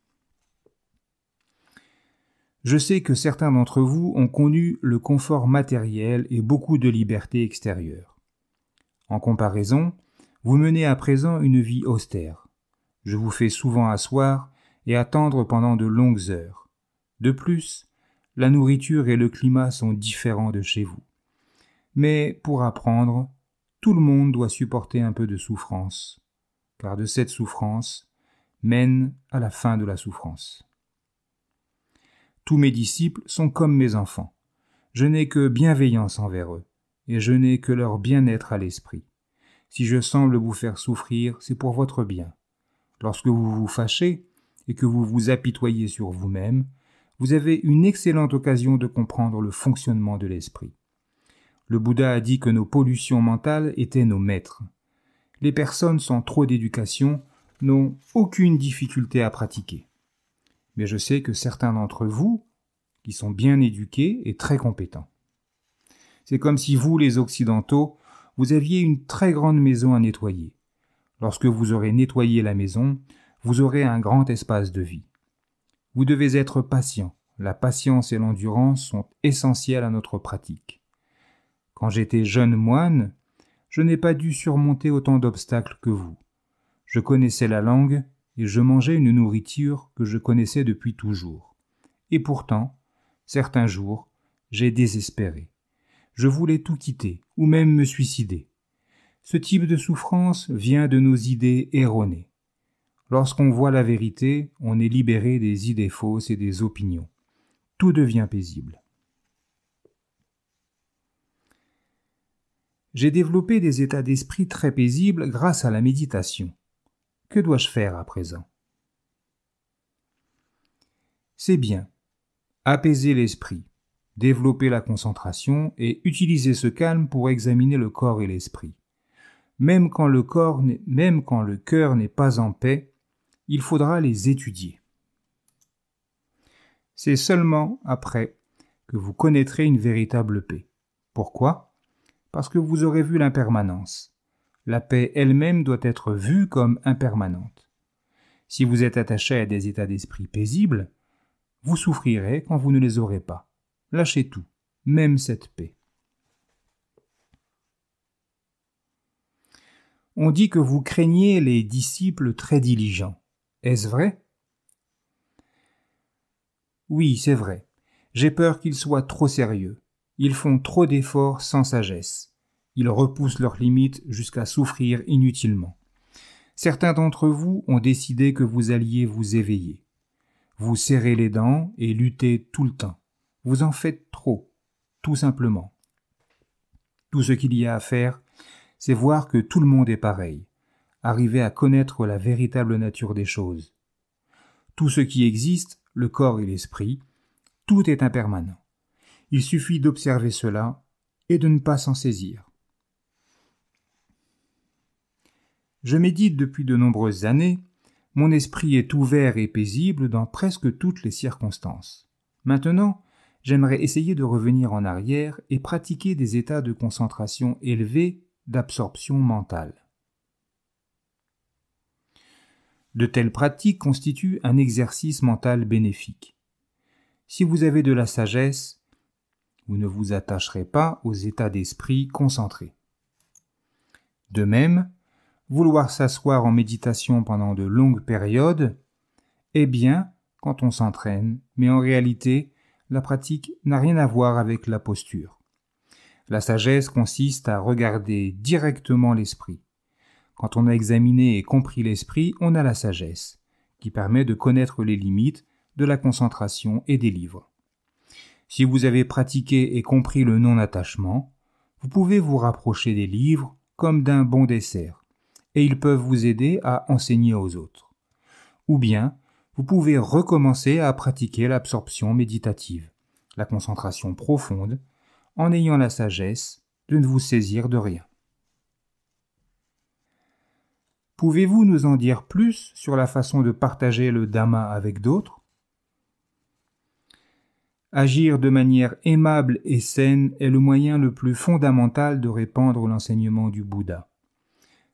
Je sais que certains d'entre vous ont connu le confort matériel et beaucoup de liberté extérieure. En comparaison, vous menez à présent une vie austère. Je vous fais souvent asseoir et attendre pendant de longues heures. De plus, la nourriture et le climat sont différents de chez vous. Mais pour apprendre, tout le monde doit supporter un peu de souffrance, car de cette souffrance mène à la fin de la souffrance. Tous mes disciples sont comme mes enfants. Je n'ai que bienveillance envers eux, et je n'ai que leur bien-être à l'esprit. Si je semble vous faire souffrir, c'est pour votre bien. Lorsque vous vous fâchez et que vous vous apitoyez sur vous-même, vous avez une excellente occasion de comprendre le fonctionnement de l'esprit. Le Bouddha a dit que nos pollutions mentales étaient nos maîtres. Les personnes sans trop d'éducation n'ont aucune difficulté à pratiquer. Mais je sais que certains d'entre vous, qui sont bien éduqués et très compétents. C'est comme si vous, les Occidentaux, vous aviez une très grande maison à nettoyer. Lorsque vous aurez nettoyé la maison, vous aurez un grand espace de vie. Vous devez être patient. La patience et l'endurance sont essentielles à notre pratique. Quand j'étais jeune moine, je n'ai pas dû surmonter autant d'obstacles que vous. Je connaissais la langue et je mangeais une nourriture que je connaissais depuis toujours. Et pourtant, certains jours, j'ai désespéré. Je voulais tout quitter, ou même me suicider. Ce type de souffrance vient de nos idées erronées. Lorsqu'on voit la vérité, on est libéré des idées fausses et des opinions. Tout devient paisible. J'ai développé des états d'esprit très paisibles grâce à la méditation. Que dois-je faire à présent? C'est bien. Apaiser l'esprit, développer la concentration et utiliser ce calme pour examiner le corps et l'esprit. Même quand le cœur n'est pas en paix, il faudra les étudier. C'est seulement après que vous connaîtrez une véritable paix. Pourquoi? Parce que vous aurez vu l'impermanence. La paix elle-même doit être vue comme impermanente. Si vous êtes attaché à des états d'esprit paisibles, vous souffrirez quand vous ne les aurez pas. Lâchez tout, même cette paix. On dit que vous craignez les disciples très diligents. Est-ce vrai? Oui, c'est vrai. J'ai peur qu'ils soient trop sérieux. Ils font trop d'efforts sans sagesse. Ils repoussent leurs limites jusqu'à souffrir inutilement. Certains d'entre vous ont décidé que vous alliez vous éveiller. Vous serrez les dents et luttez tout le temps. Vous en faites trop, tout simplement. Tout ce qu'il y a à faire, c'est voir que tout le monde est pareil, arriver à connaître la véritable nature des choses. Tout ce qui existe, le corps et l'esprit, tout est impermanent. Il suffit d'observer cela et de ne pas s'en saisir. Je médite depuis de nombreuses années, mon esprit est ouvert et paisible dans presque toutes les circonstances. Maintenant, j'aimerais essayer de revenir en arrière et pratiquer des états de concentration élevés d'absorption mentale. De telles pratiques constituent un exercice mental bénéfique. Si vous avez de la sagesse, vous ne vous attacherez pas aux états d'esprit concentrés. De même, vouloir s'asseoir en méditation pendant de longues périodes est bien quand on s'entraîne, mais en réalité, la pratique n'a rien à voir avec la posture. La sagesse consiste à regarder directement l'esprit. Quand on a examiné et compris l'esprit, on a la sagesse, qui permet de connaître les limites de la concentration et des livres. Si vous avez pratiqué et compris le non-attachement, vous pouvez vous rapprocher des livres comme d'un bon dessert, et ils peuvent vous aider à enseigner aux autres. Ou bien, vous pouvez recommencer à pratiquer l'absorption méditative, la concentration profonde, en ayant la sagesse de ne vous saisir de rien. Pouvez-vous nous en dire plus sur la façon de partager le Dhamma avec d'autres? Agir de manière aimable et saine est le moyen le plus fondamental de répandre l'enseignement du Bouddha.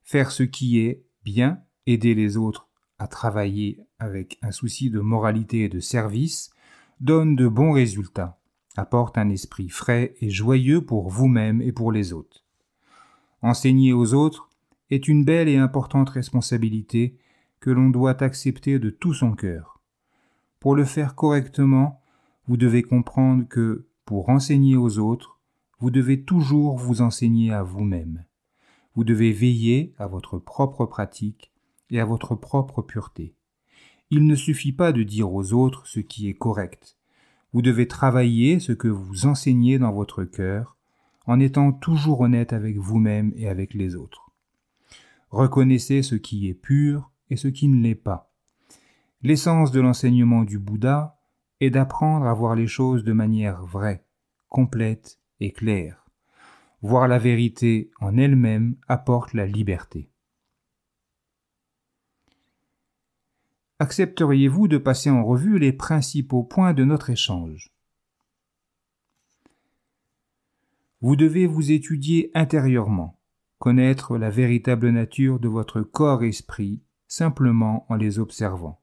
Faire ce qui est bien, aider les autres à travailler avec un souci de moralité et de service, donne de bons résultats, apporte un esprit frais et joyeux pour vous-même et pour les autres. Enseigner aux autres est une belle et importante responsabilité que l'on doit accepter de tout son cœur. Pour le faire correctement, vous devez comprendre que, pour enseigner aux autres, vous devez toujours vous enseigner à vous-même. Vous devez veiller à votre propre pratique et à votre propre pureté. Il ne suffit pas de dire aux autres ce qui est correct. Vous devez travailler ce que vous enseignez dans votre cœur, en étant toujours honnête avec vous-même et avec les autres. Reconnaissez ce qui est pur et ce qui ne l'est pas. L'essence de l'enseignement du Bouddha est d'apprendre à voir les choses de manière vraie, complète et claire. Voir la vérité en elle-même apporte la liberté. Accepteriez-vous de passer en revue les principaux points de notre échange? Vous devez vous étudier intérieurement, connaître la véritable nature de votre corps-esprit simplement en les observant.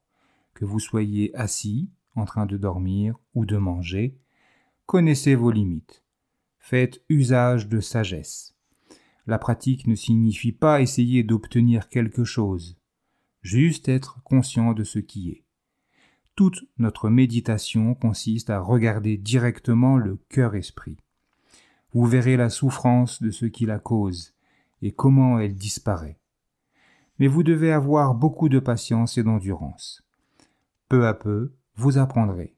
Que vous soyez assis, en train de dormir ou de manger, connaissez vos limites. Faites usage de sagesse. La pratique ne signifie pas essayer d'obtenir quelque chose, juste être conscient de ce qui est. Toute notre méditation consiste à regarder directement le cœur-esprit. Vous verrez la souffrance de ce qui la cause et comment elle disparaît. Mais vous devez avoir beaucoup de patience et d'endurance. Peu à peu, vous apprendrez.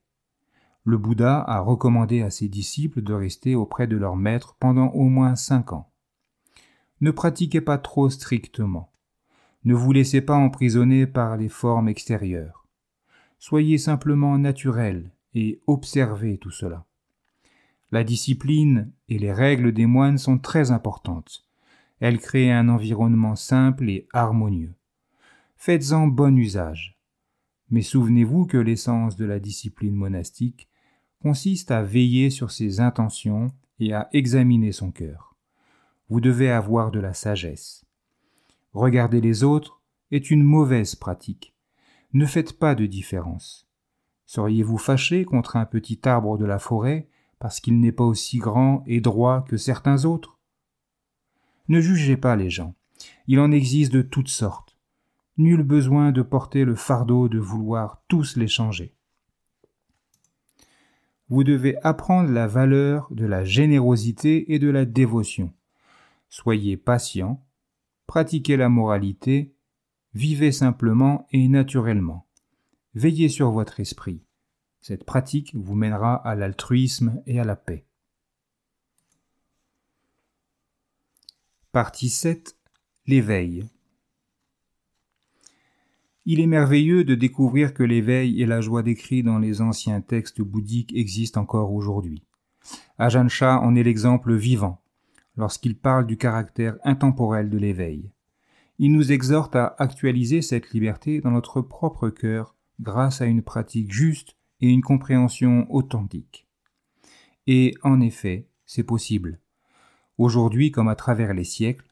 Le Bouddha a recommandé à ses disciples de rester auprès de leur maître pendant au moins 5 ans. Ne pratiquez pas trop strictement. Ne vous laissez pas emprisonner par les formes extérieures. Soyez simplement naturel et observez tout cela. La discipline et les règles des moines sont très importantes. Elles créent un environnement simple et harmonieux. Faites-en bon usage. Mais souvenez-vous que l'essence de la discipline monastique consiste à veiller sur ses intentions et à examiner son cœur. Vous devez avoir de la sagesse. Regarder les autres est une mauvaise pratique. Ne faites pas de différence. Seriez-vous fâché contre un petit arbre de la forêt parce qu'il n'est pas aussi grand et droit que certains autres? Ne jugez pas les gens. Il en existe de toutes sortes. Nul besoin de porter le fardeau de vouloir tous les changer. Vous devez apprendre la valeur de la générosité et de la dévotion. Soyez patient, pratiquez la moralité, vivez simplement et naturellement. Veillez sur votre esprit. Cette pratique vous mènera à l'altruisme et à la paix. Partie 7. L'éveil. Il est merveilleux de découvrir que l'éveil et la joie décrits dans les anciens textes bouddhiques existent encore aujourd'hui. Ajahn Chah en est l'exemple vivant, lorsqu'il parle du caractère intemporel de l'éveil. Il nous exhorte à actualiser cette liberté dans notre propre cœur grâce à une pratique juste et une compréhension authentique. Et en effet, c'est possible. Aujourd'hui comme à travers les siècles,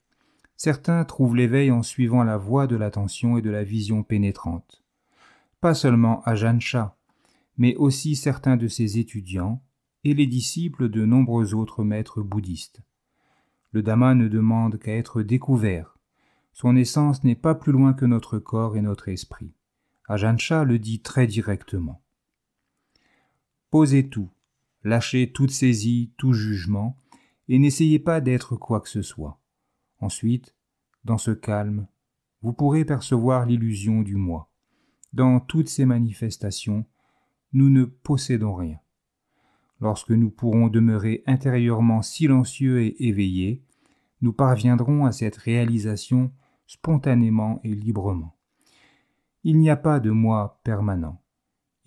certains trouvent l'éveil en suivant la voie de l'attention et de la vision pénétrante. Pas seulement Ajahn Chah, mais aussi certains de ses étudiants et les disciples de nombreux autres maîtres bouddhistes. Le Dhamma ne demande qu'à être découvert. Son essence n'est pas plus loin que notre corps et notre esprit. Ajahn Chah le dit très directement. Posez tout, lâchez toute saisie, tout jugement, et n'essayez pas d'être quoi que ce soit. Ensuite, dans ce calme, vous pourrez percevoir l'illusion du moi. dans toutes ces manifestations, nous ne possédons rien. Lorsque nous pourrons demeurer intérieurement silencieux et éveillés, nous parviendrons à cette réalisation spontanément et librement. Il n'y a pas de moi permanent.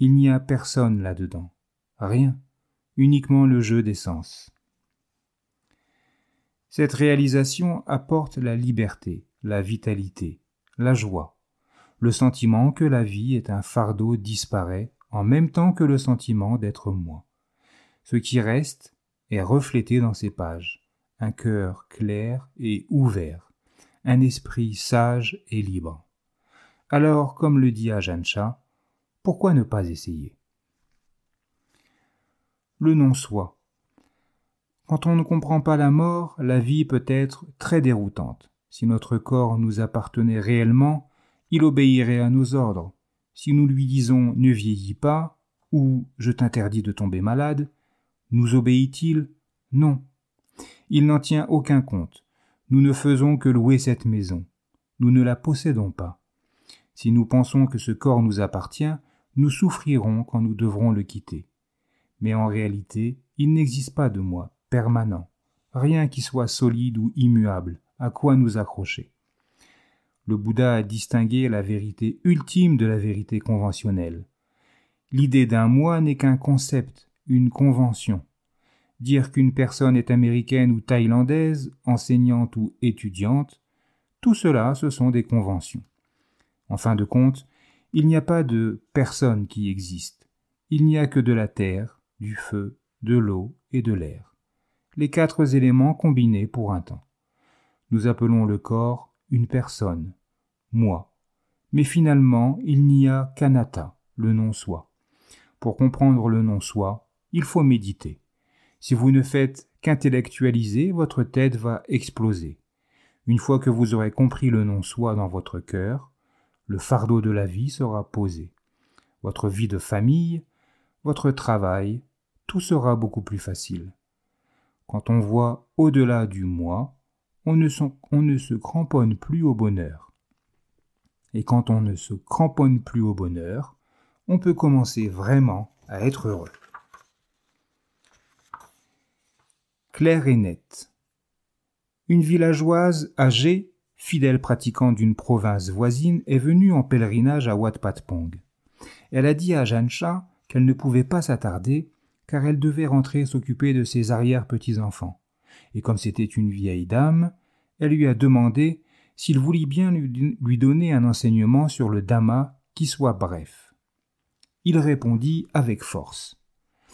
Il n'y a personne là-dedans. Rien. Uniquement le jeu des sens. Cette réalisation apporte la liberté, la vitalité, la joie. Le sentiment que la vie est un fardeau disparaît en même temps que le sentiment d'être moi. Ce qui reste est reflété dans ces pages. Un cœur clair et ouvert, un esprit sage et libre. Alors, comme le dit Ajahn Chah, pourquoi ne pas essayer? Le non-soi. Quand on ne comprend pas la mort, la vie peut être très déroutante. Si notre corps nous appartenait réellement, il obéirait à nos ordres. Si nous lui disons « ne vieillis pas » ou « je t'interdis de tomber malade », nous obéit-il? Non. Il n'en tient aucun compte. Nous ne faisons que louer cette maison. Nous ne la possédons pas. Si nous pensons que ce corps nous appartient, nous souffrirons quand nous devrons le quitter. Mais en réalité, il n'existe pas de moi permanent, rien qui soit solide ou immuable, à quoi nous accrocher. Le Bouddha a distingué la vérité ultime de la vérité conventionnelle. L'idée d'un moi n'est qu'un concept, une convention. Dire qu'une personne est américaine ou thaïlandaise, enseignante ou étudiante, tout cela, ce sont des conventions. En fin de compte, il n'y a pas de personne qui existe. Il n'y a que de la terre, du feu, de l'eau et de l'air. Les 4 éléments combinés pour un temps. Nous appelons le corps une personne, moi. Mais finalement, il n'y a qu'anatta, le non-soi. Pour comprendre le non-soi, il faut méditer. Si vous ne faites qu'intellectualiser, votre tête va exploser. Une fois que vous aurez compris le non-soi dans votre cœur, le fardeau de la vie sera posé. Votre vie de famille, votre travail, tout sera beaucoup plus facile. Quand on voit au-delà du moi, on ne se cramponne plus au bonheur. Et quand on ne se cramponne plus au bonheur, on peut commencer vraiment à être heureux. Clair et net. Une villageoise âgée, fidèle pratiquante d'une province voisine, est venue en pèlerinage à Wat Patpong. Elle a dit à Ajahn Chah qu'elle ne pouvait pas s'attarder car elle devait rentrer s'occuper de ses arrière-petits-enfants. Et comme c'était une vieille dame, elle lui a demandé s'il voulait bien lui donner un enseignement sur le Dhamma qui soit bref. Il répondit avec force.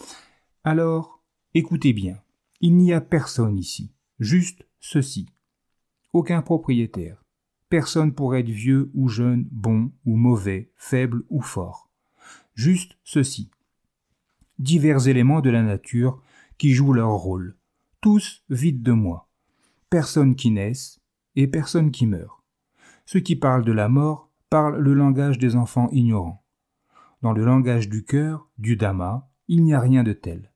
« Alors, écoutez bien. Il n'y a personne ici, juste ceci. Aucun propriétaire. Personne pour être vieux ou jeune, bon ou mauvais, faible ou fort. Juste ceci. Divers éléments de la nature qui jouent leur rôle. Tous vides de moi. Personne qui naissent et personne qui meurt. Ceux qui parlent de la mort parlent le langage des enfants ignorants. Dans le langage du cœur, du Dhamma, il n'y a rien de tel.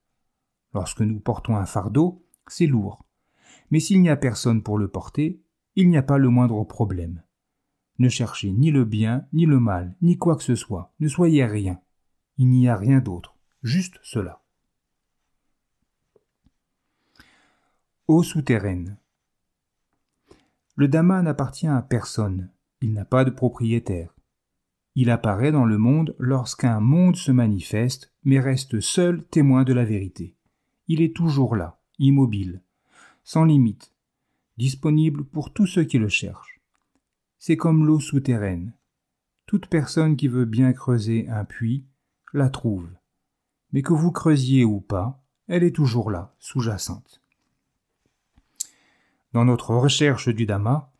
Lorsque nous portons un fardeau, c'est lourd. Mais s'il n'y a personne pour le porter, il n'y a pas le moindre problème. Ne cherchez ni le bien, ni le mal, ni quoi que ce soit. Ne soyez rien. Il n'y a rien d'autre. Juste cela. Eau souterraine. Le Dhamma n'appartient à personne. Il n'a pas de propriétaire. Il apparaît dans le monde lorsqu'un monde se manifeste, mais reste seul témoin de la vérité. Il est toujours là, immobile, sans limite, disponible pour tous ceux qui le cherchent. C'est comme l'eau souterraine. Toute personne qui veut bien creuser un puits la trouve. Mais que vous creusiez ou pas, elle est toujours là, sous-jacente. Dans notre recherche du Dhamma,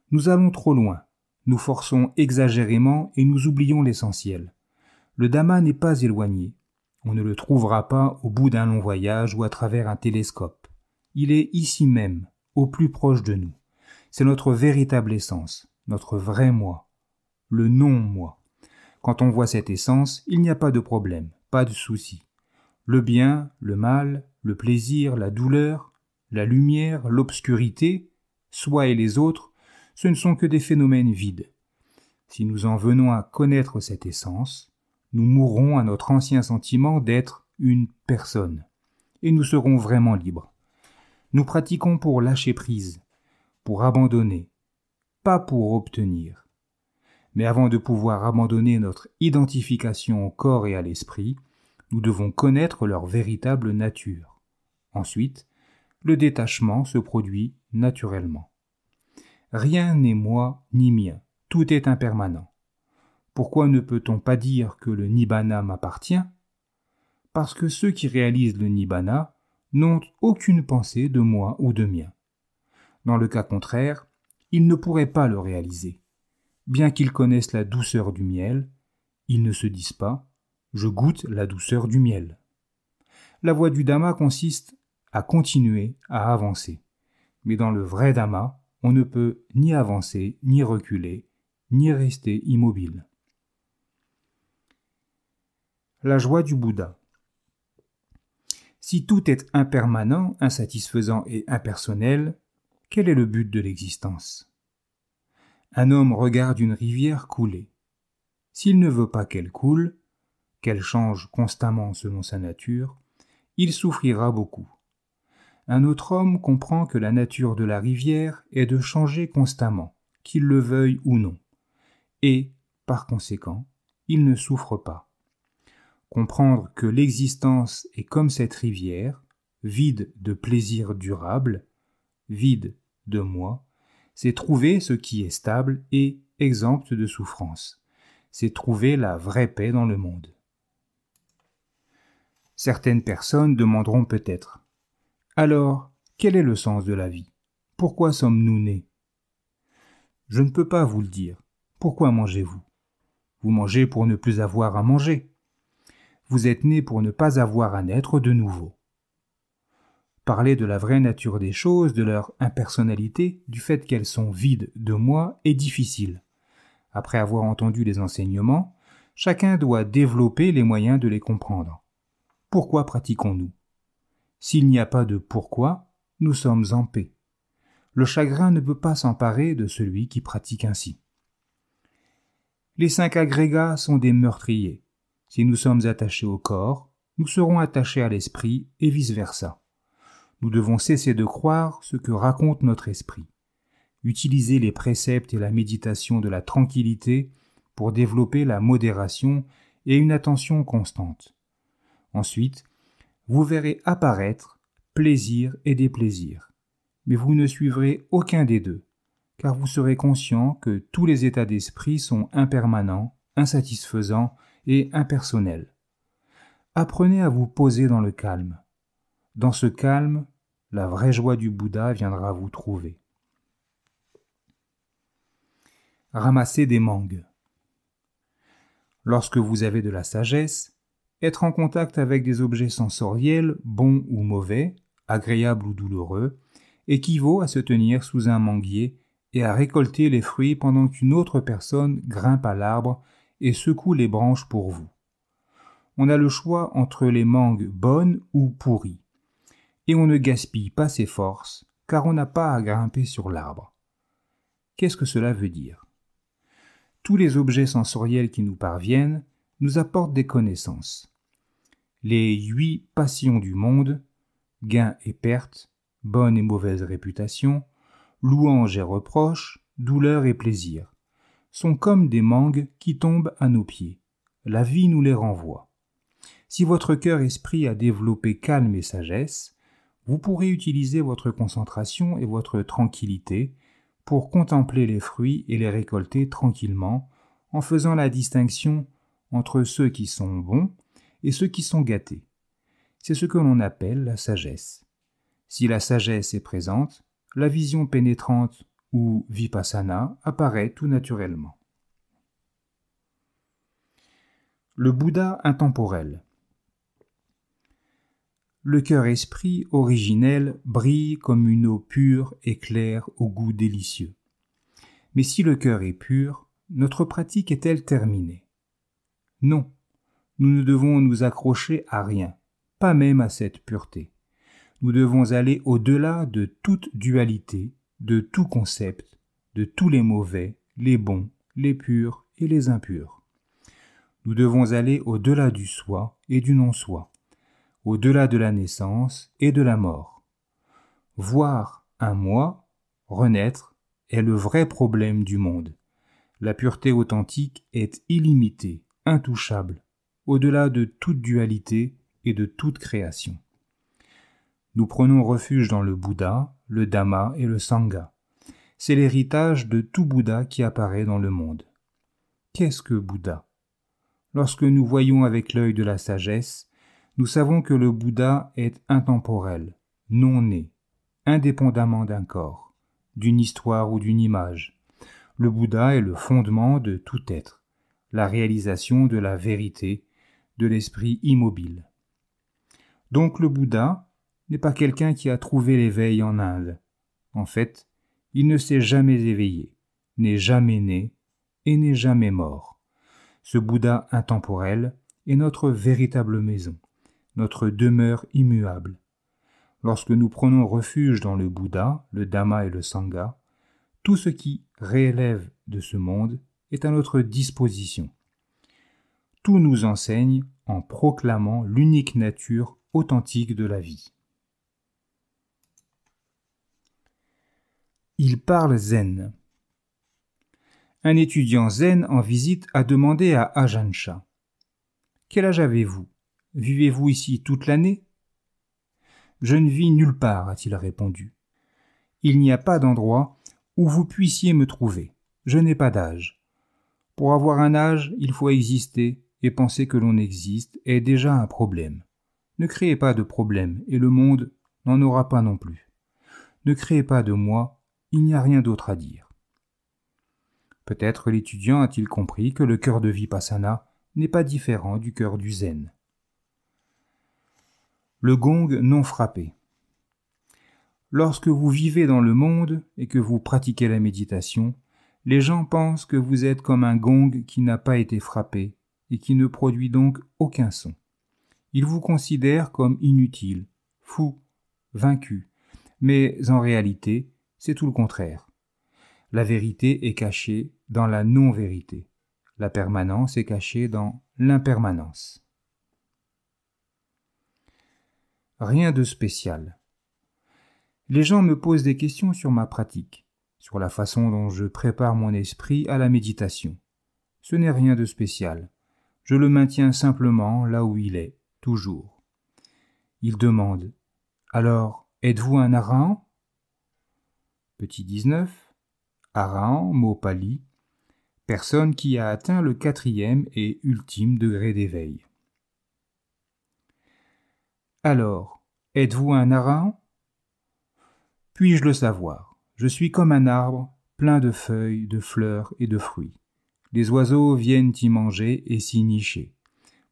nous allons trop loin, nous forçons exagérément et nous oublions l'essentiel. Le Dhamma n'est pas éloigné. On ne le trouvera pas au bout d'un long voyage ou à travers un télescope. Il est ici même, au plus proche de nous. C'est notre véritable essence, notre vrai moi, le non-moi. Quand on voit cette essence, il n'y a pas de problème, pas de souci. Le bien, le mal, le plaisir, la douleur, la lumière, l'obscurité, soi et les autres, ce ne sont que des phénomènes vides. Si nous en venons à connaître cette essence, nous mourrons à notre ancien sentiment d'être une personne, et nous serons vraiment libres. Nous pratiquons pour lâcher prise, pour abandonner, pas pour obtenir. Mais avant de pouvoir abandonner notre identification au corps et à l'esprit, nous devons connaître leur véritable nature. Ensuite, le détachement se produit naturellement. Rien n'est moi ni mien, tout est impermanent. Pourquoi ne peut-on pas dire que le nibbana m'appartient ? Parce que ceux qui réalisent le nibbana n'ont aucune pensée de moi ou de mien. Dans le cas contraire, ils ne pourraient pas le réaliser. Bien qu'ils connaissent la douceur du miel, ils ne se disent pas « je goûte la douceur du miel ». La voie du Dhamma consiste à continuer à avancer. Mais dans le vrai Dhamma, on ne peut ni avancer, ni reculer, ni rester immobile. La joie du Bouddha. Si tout est impermanent, insatisfaisant et impersonnel, quel est le but de l'existence ? Un homme regarde une rivière couler. S'il ne veut pas qu'elle coule, qu'elle change constamment selon sa nature, il souffrira beaucoup. Un autre homme comprend que la nature de la rivière est de changer constamment, qu'il le veuille ou non, et, par conséquent, il ne souffre pas. Comprendre que l'existence est comme cette rivière, vide de plaisir durable, vide de moi, c'est trouver ce qui est stable et exempt de souffrance. C'est trouver la vraie paix dans le monde. Certaines personnes demanderont peut-être « Alors, quel est le sens de la vie ? Pourquoi sommes-nous nés ?» Je ne peux pas vous le dire. Pourquoi mangez-vous ? Vous mangez pour ne plus avoir à manger. Vous êtes nés pour ne pas avoir à naître de nouveau. Parler de la vraie nature des choses, de leur impersonnalité, du fait qu'elles sont vides de moi, est difficile. Après avoir entendu les enseignements, chacun doit développer les moyens de les comprendre. Pourquoi pratiquons-nous ? S'il n'y a pas de pourquoi, nous sommes en paix. Le chagrin ne peut pas s'emparer de celui qui pratique ainsi. Les 5 agrégats sont des meurtriers. Si nous sommes attachés au corps, nous serons attachés à l'esprit et vice-versa. Nous devons cesser de croire ce que raconte notre esprit. Utiliser les préceptes et la méditation de la tranquillité pour développer la modération et une attention constante. Ensuite, vous verrez apparaître plaisir et déplaisir, mais vous ne suivrez aucun des deux, car vous serez conscient que tous les états d'esprit sont impermanents, insatisfaisants et impersonnels. Apprenez à vous poser dans le calme. Dans ce calme, la vraie joie du Bouddha viendra vous trouver. Ramasser des mangues. Lorsque vous avez de la sagesse, être en contact avec des objets sensoriels, bons ou mauvais, agréables ou douloureux, équivaut à se tenir sous un manguier et à récolter les fruits pendant qu'une autre personne grimpe à l'arbre et secoue les branches pour vous. On a le choix entre les mangues bonnes ou pourries, et on ne gaspille pas ses forces, car on n'a pas à grimper sur l'arbre. Qu'est-ce que cela veut dire ? Tous les objets sensoriels qui nous parviennent nous apportent des connaissances. Les 8 passions du monde, gain et perte, bonne et mauvaise réputation, louange et reproche, douleur et plaisir, sont comme des mangues qui tombent à nos pieds. La vie nous les renvoie. Si votre cœur-esprit a développé calme et sagesse, vous pourrez utiliser votre concentration et votre tranquillité pour contempler les fruits et les récolter tranquillement en faisant la distinction entre ceux qui sont bons et ceux qui sont gâtés. C'est ce que l'on appelle la sagesse. Si la sagesse est présente, la vision pénétrante ou vipassana apparaît tout naturellement. Le Bouddha intemporel. Le cœur-esprit originel brille comme une eau pure et claire au goût délicieux. Mais si le cœur est pur, notre pratique est-elle terminée ? Non, nous ne devons nous accrocher à rien, pas même à cette pureté. Nous devons aller au-delà de toute dualité, de tout concept, de tous les mauvais, les bons, les purs et les impurs. Nous devons aller au-delà du soi et du non-soi, au-delà de la naissance et de la mort. Voir un moi renaître est le vrai problème du monde. La pureté authentique est illimitée, intouchable, au-delà de toute dualité et de toute création. Nous prenons refuge dans le Bouddha, le Dhamma et le Sangha. C'est l'héritage de tout Bouddha qui apparaît dans le monde. Qu'est-ce que Bouddha ? Lorsque nous voyons avec l'œil de la sagesse, nous savons que le Bouddha est intemporel, non né, indépendamment d'un corps, d'une histoire ou d'une image. Le Bouddha est le fondement de tout être, la réalisation de la vérité, de l'esprit immobile. Donc le Bouddha n'est pas quelqu'un qui a trouvé l'éveil en Inde. En fait, il ne s'est jamais éveillé, n'est jamais né et n'est jamais mort. Ce Bouddha intemporel est notre véritable maison, notre demeure immuable. Lorsque nous prenons refuge dans le Bouddha, le Dhamma et le Sangha, tout ce qui relève de ce monde est à notre disposition. Tout nous enseigne en proclamant l'unique nature authentique de la vie. Il parle zen. Un étudiant zen en visite a demandé à Ajahn Chah : « Quel âge avez-vous ? Vivez-vous ici toute l'année ? » ?»« Je ne vis nulle part, a-t-il répondu. Il n'y a pas d'endroit où vous puissiez me trouver. Je n'ai pas d'âge. Pour avoir un âge, il faut exister, et penser que l'on existe est déjà un problème. Ne créez pas de problème, et le monde n'en aura pas non plus. Ne créez pas de moi, il n'y a rien d'autre à dire. Peut-être l'étudiant a-t-il compris que le cœur de Vipassana n'est pas différent du cœur du zen. Le gong non frappé. Lorsque vous vivez dans le monde et que vous pratiquez la méditation, les gens pensent que vous êtes comme un gong qui n'a pas été frappé et qui ne produit donc aucun son. Ils vous considèrent comme inutile, fou, vaincu, mais en réalité, c'est tout le contraire. La vérité est cachée dans la non-vérité. La permanence est cachée dans l'impermanence. Rien de spécial. Les gens me posent des questions sur ma pratique, sur la façon dont je prépare mon esprit à la méditation. Ce n'est rien de spécial. Je le maintiens simplement là où il est, toujours. Ils demandent : « Alors, êtes-vous un arahant ?» Petit 19. Arahant, mot pali, personne qui a atteint le 4e et ultime degré d'éveil. Alors, êtes-vous un arahant ? Puis-je le savoir ? Je suis comme un arbre, plein de feuilles, de fleurs et de fruits. Les oiseaux viennent y manger et s'y nicher.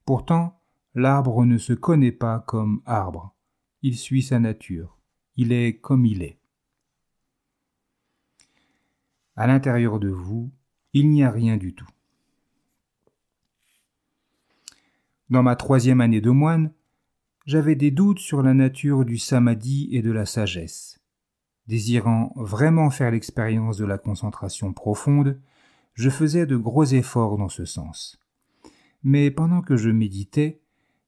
Pourtant, l'arbre ne se connaît pas comme arbre. Il suit sa nature. Il est comme il est. À l'intérieur de vous, il n'y a rien du tout. Dans ma 3e année de moine, j'avais des doutes sur la nature du samadhi et de la sagesse. Désirant vraiment faire l'expérience de la concentration profonde, je faisais de gros efforts dans ce sens. Mais pendant que je méditais,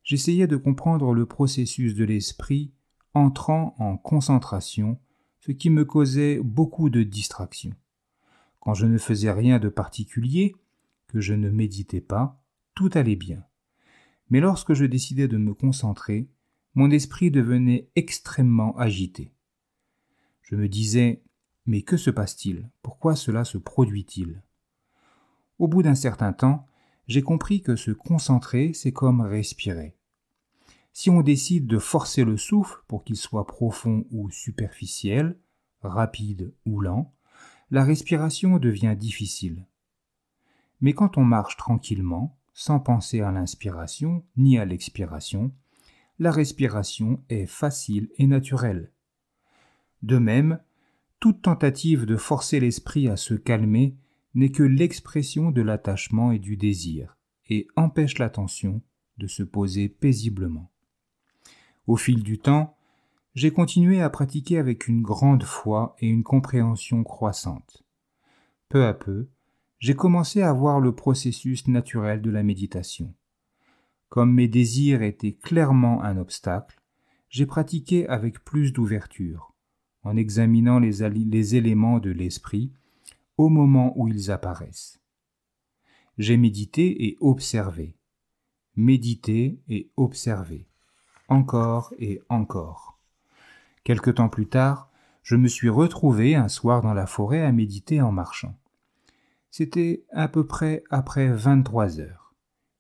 j'essayais de comprendre le processus de l'esprit entrant en concentration, ce qui me causait beaucoup de distractions. Quand je ne faisais rien de particulier, que je ne méditais pas, tout allait bien. Mais lorsque je décidais de me concentrer, mon esprit devenait extrêmement agité. Je me disais : mais que se passe-t-il ? Pourquoi cela se produit-il ? Au bout d'un certain temps, j'ai compris que se concentrer, c'est comme respirer. Si on décide de forcer le souffle pour qu'il soit profond ou superficiel, rapide ou lent, la respiration devient difficile. Mais quand on marche tranquillement, sans penser à l'inspiration ni à l'expiration, la respiration est facile et naturelle. De même, toute tentative de forcer l'esprit à se calmer n'est que l'expression de l'attachement et du désir, et empêche l'attention de se poser paisiblement. Au fil du temps, j'ai continué à pratiquer avec une grande foi et une compréhension croissante. Peu à peu, j'ai commencé à voir le processus naturel de la méditation. Comme mes désirs étaient clairement un obstacle, j'ai pratiqué avec plus d'ouverture, en examinant les éléments de l'esprit au moment où ils apparaissent. J'ai médité et observé, encore et encore. Quelque temps plus tard, je me suis retrouvé un soir dans la forêt à méditer en marchant. C'était à peu près après 23 heures.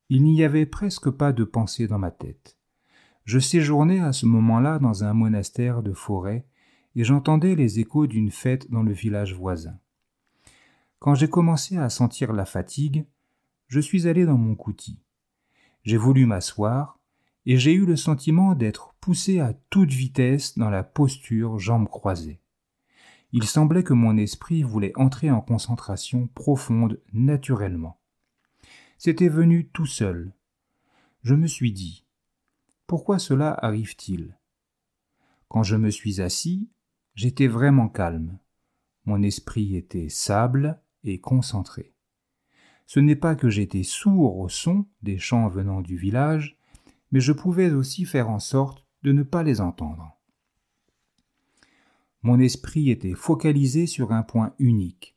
Il n'y avait presque pas de pensée dans ma tête. Je séjournais à ce moment-là dans un monastère de forêt et j'entendais les échos d'une fête dans le village voisin. Quand j'ai commencé à sentir la fatigue, je suis allé dans mon coutil. J'ai voulu m'asseoir et j'ai eu le sentiment d'être poussé à toute vitesse dans la posture jambes croisées. Il semblait que mon esprit voulait entrer en concentration profonde naturellement. C'était venu tout seul. Je me suis dit, pourquoi cela arrive-t-il ? Quand je me suis assis, j'étais vraiment calme. Mon esprit était stable et concentré. Ce n'est pas que j'étais sourd au son des chants venant du village, mais je pouvais aussi faire en sorte de ne pas les entendre. Mon esprit était focalisé sur un point unique.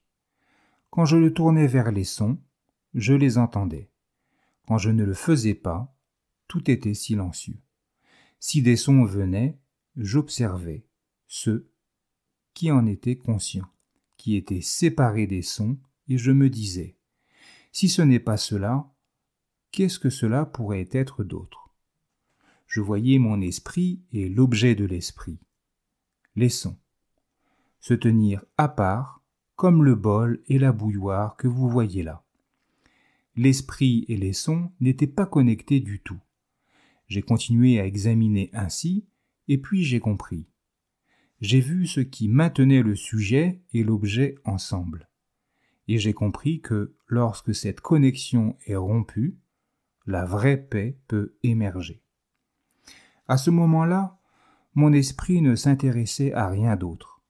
Quand je le tournais vers les sons, je les entendais. Quand je ne le faisais pas, tout était silencieux. Si des sons venaient, j'observais ceux qui en étaient conscients, qui étaient séparés des sons, et je me disais, si ce n'est pas cela, qu'est-ce que cela pourrait être d'autre ? Je voyais mon esprit et l'objet de l'esprit, les sons, se tenir à part, comme le bol et la bouilloire que vous voyez là. L'esprit et les sons n'étaient pas connectés du tout. J'ai continué à examiner ainsi, et puis j'ai compris. J'ai vu ce qui maintenait le sujet et l'objet ensemble. Et j'ai compris que lorsque cette connexion est rompue, la vraie paix peut émerger. À ce moment-là, mon esprit ne s'intéressait à rien d'autre.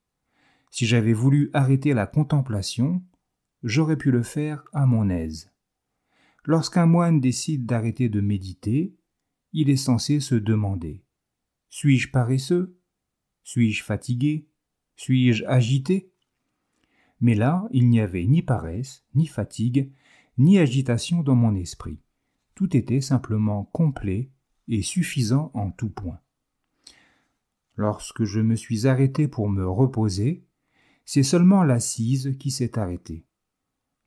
Si j'avais voulu arrêter la contemplation, j'aurais pu le faire à mon aise. Lorsqu'un moine décide d'arrêter de méditer, il est censé se demander « Suis-je paresseux ? Suis-je fatigué ? Suis-je agité ?» Mais là, il n'y avait ni paresse, ni fatigue, ni agitation dans mon esprit. Tout était simplement complet et suffisant en tout point. Lorsque je me suis arrêté pour me reposer, c'est seulement l'assise qui s'est arrêtée.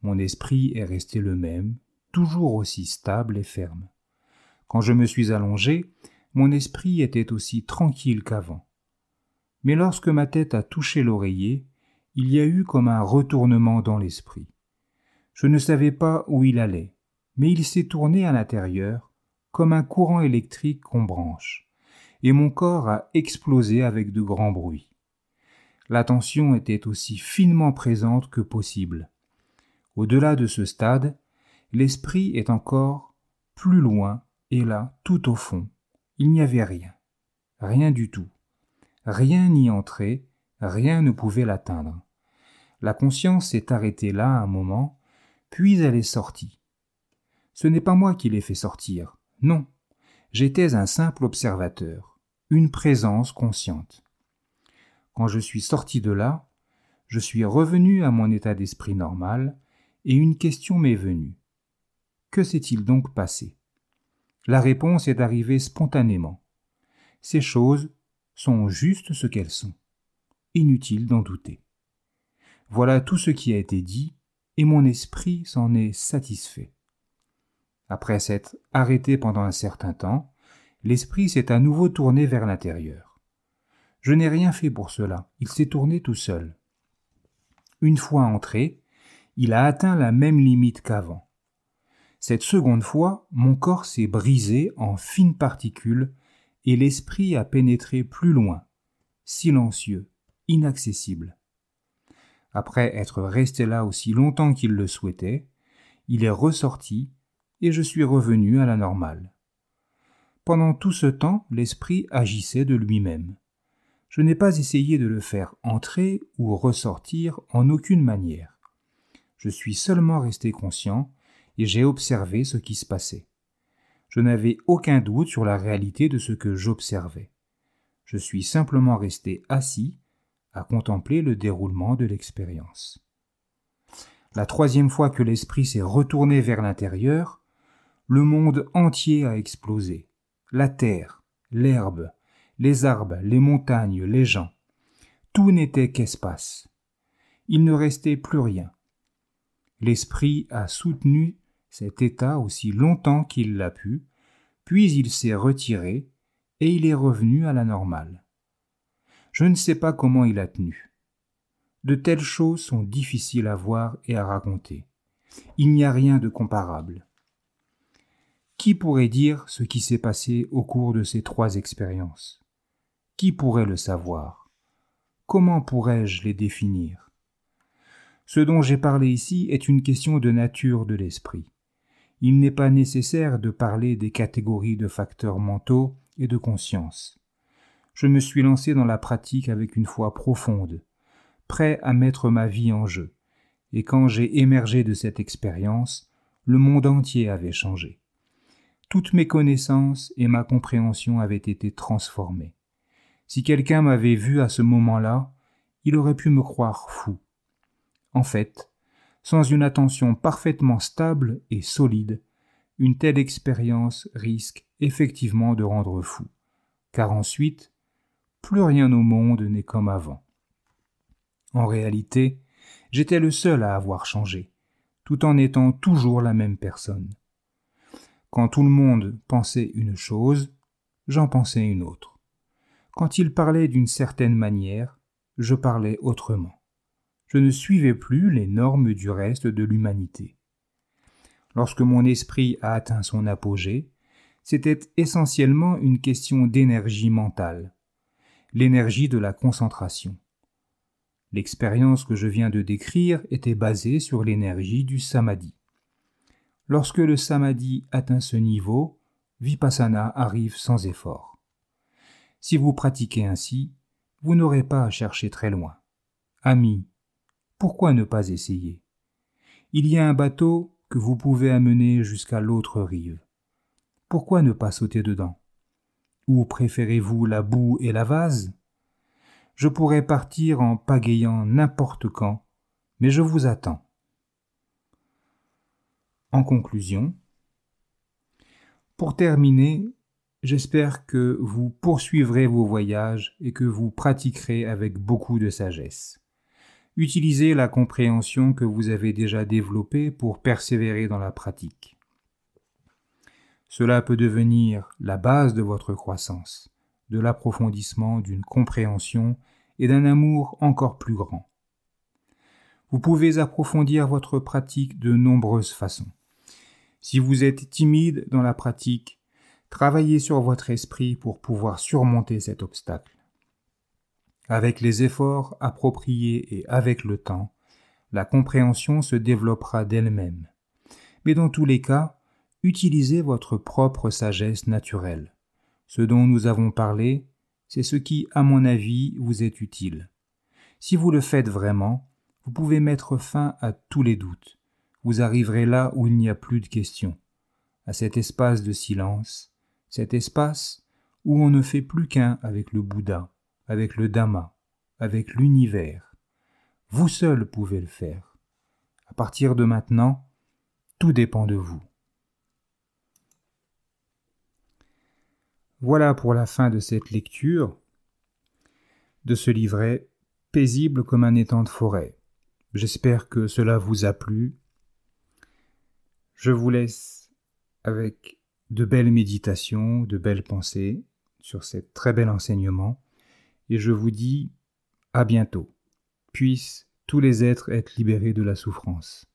Mon esprit est resté le même, toujours aussi stable et ferme. Quand je me suis allongé, mon esprit était aussi tranquille qu'avant. Mais lorsque ma tête a touché l'oreiller, il y a eu comme un retournement dans l'esprit. Je ne savais pas où il allait, mais il s'est tourné à l'intérieur, comme un courant électrique qu'on branche, et mon corps a explosé avec de grands bruits. L'attention était aussi finement présente que possible. Au-delà de ce stade, l'esprit est encore plus loin, et là, tout au fond, il n'y avait rien, rien du tout. Rien n'y entrait, rien ne pouvait l'atteindre. La conscience s'est arrêtée là un moment, puis elle est sortie. Ce n'est pas moi qui l'ai fait sortir, non, j'étais un simple observateur, une présence consciente. Quand je suis sorti de là, je suis revenu à mon état d'esprit normal, et une question m'est venue. Que s'est-il donc passé ? La réponse est arrivée spontanément. Ces choses sont juste ce qu'elles sont. Inutile d'en douter. Voilà tout ce qui a été dit, et mon esprit s'en est satisfait. Après s'être arrêté pendant un certain temps, l'esprit s'est à nouveau tourné vers l'intérieur. Je n'ai rien fait pour cela, il s'est tourné tout seul. Une fois entré, il a atteint la même limite qu'avant. Cette seconde fois, mon corps s'est brisé en fines particules et l'esprit a pénétré plus loin, silencieux, inaccessible. Après être resté là aussi longtemps qu'il le souhaitait, il est ressorti et je suis revenu à la normale. Pendant tout ce temps, l'esprit agissait de lui-même. Je n'ai pas essayé de le faire entrer ou ressortir en aucune manière. Je suis seulement resté conscient et j'ai observé ce qui se passait. Je n'avais aucun doute sur la réalité de ce que j'observais. Je suis simplement resté assis à contempler le déroulement de l'expérience. La troisième fois que l'esprit s'est retourné vers l'intérieur, le monde entier a explosé. La terre, l'herbe, les arbres, les montagnes, les gens. Tout n'était qu'espace. Il ne restait plus rien. L'esprit a soutenu cet état aussi longtemps qu'il l'a pu, puis il s'est retiré et il est revenu à la normale. Je ne sais pas comment il a tenu. De telles choses sont difficiles à voir et à raconter. Il n'y a rien de comparable. Qui pourrait dire ce qui s'est passé au cours de ces 3 expériences? Qui pourrait le savoir? Comment pourrais-je les définir? Ce dont j'ai parlé ici est une question de nature de l'esprit. Il n'est pas nécessaire de parler des catégories de facteurs mentaux et de conscience. Je me suis lancé dans la pratique avec une foi profonde, prêt à mettre ma vie en jeu, et quand j'ai émergé de cette expérience, le monde entier avait changé. Toutes mes connaissances et ma compréhension avaient été transformées. Si quelqu'un m'avait vu à ce moment-là, il aurait pu me croire fou. En fait, sans une attention parfaitement stable et solide, une telle expérience risque effectivement de rendre fou, car ensuite, plus rien au monde n'est comme avant. En réalité, j'étais le seul à avoir changé, tout en étant toujours la même personne. Quand tout le monde pensait une chose, j'en pensais une autre. Quand il parlait d'une certaine manière, je parlais autrement. Je ne suivais plus les normes du reste de l'humanité. Lorsque mon esprit a atteint son apogée, c'était essentiellement une question d'énergie mentale, l'énergie de la concentration. L'expérience que je viens de décrire était basée sur l'énergie du samadhi. Lorsque le samadhi atteint ce niveau, vipassana arrive sans effort. Si vous pratiquez ainsi, vous n'aurez pas à chercher très loin. Amis, pourquoi ne pas essayer? Il y a un bateau que vous pouvez amener jusqu'à l'autre rive. Pourquoi ne pas sauter dedans? Ou préférez-vous la boue et la vase? Je pourrais partir en pagayant n'importe quand, mais je vous attends. En conclusion, pour terminer, j'espère que vous poursuivrez vos voyages et que vous pratiquerez avec beaucoup de sagesse. Utilisez la compréhension que vous avez déjà développée pour persévérer dans la pratique. Cela peut devenir la base de votre croissance, de l'approfondissement d'une compréhension et d'un amour encore plus grand. Vous pouvez approfondir votre pratique de nombreuses façons. Si vous êtes timide dans la pratique, travaillez sur votre esprit pour pouvoir surmonter cet obstacle. Avec les efforts appropriés et avec le temps, la compréhension se développera d'elle-même. Mais dans tous les cas, utilisez votre propre sagesse naturelle. Ce dont nous avons parlé, c'est ce qui, à mon avis, vous est utile. Si vous le faites vraiment, vous pouvez mettre fin à tous les doutes. Vous arriverez là où il n'y a plus de questions, à cet espace de silence, cet espace où on ne fait plus qu'un avec le Bouddha, avec le Dhamma, avec l'univers. Vous seul pouvez le faire. À partir de maintenant, tout dépend de vous. Voilà pour la fin de cette lecture, de ce livret paisible comme un étang de forêt. J'espère que cela vous a plu. Je vous laisse avec de belles méditations, de belles pensées sur cet très bel enseignement et je vous dis à bientôt. Puissent tous les êtres être libérés de la souffrance.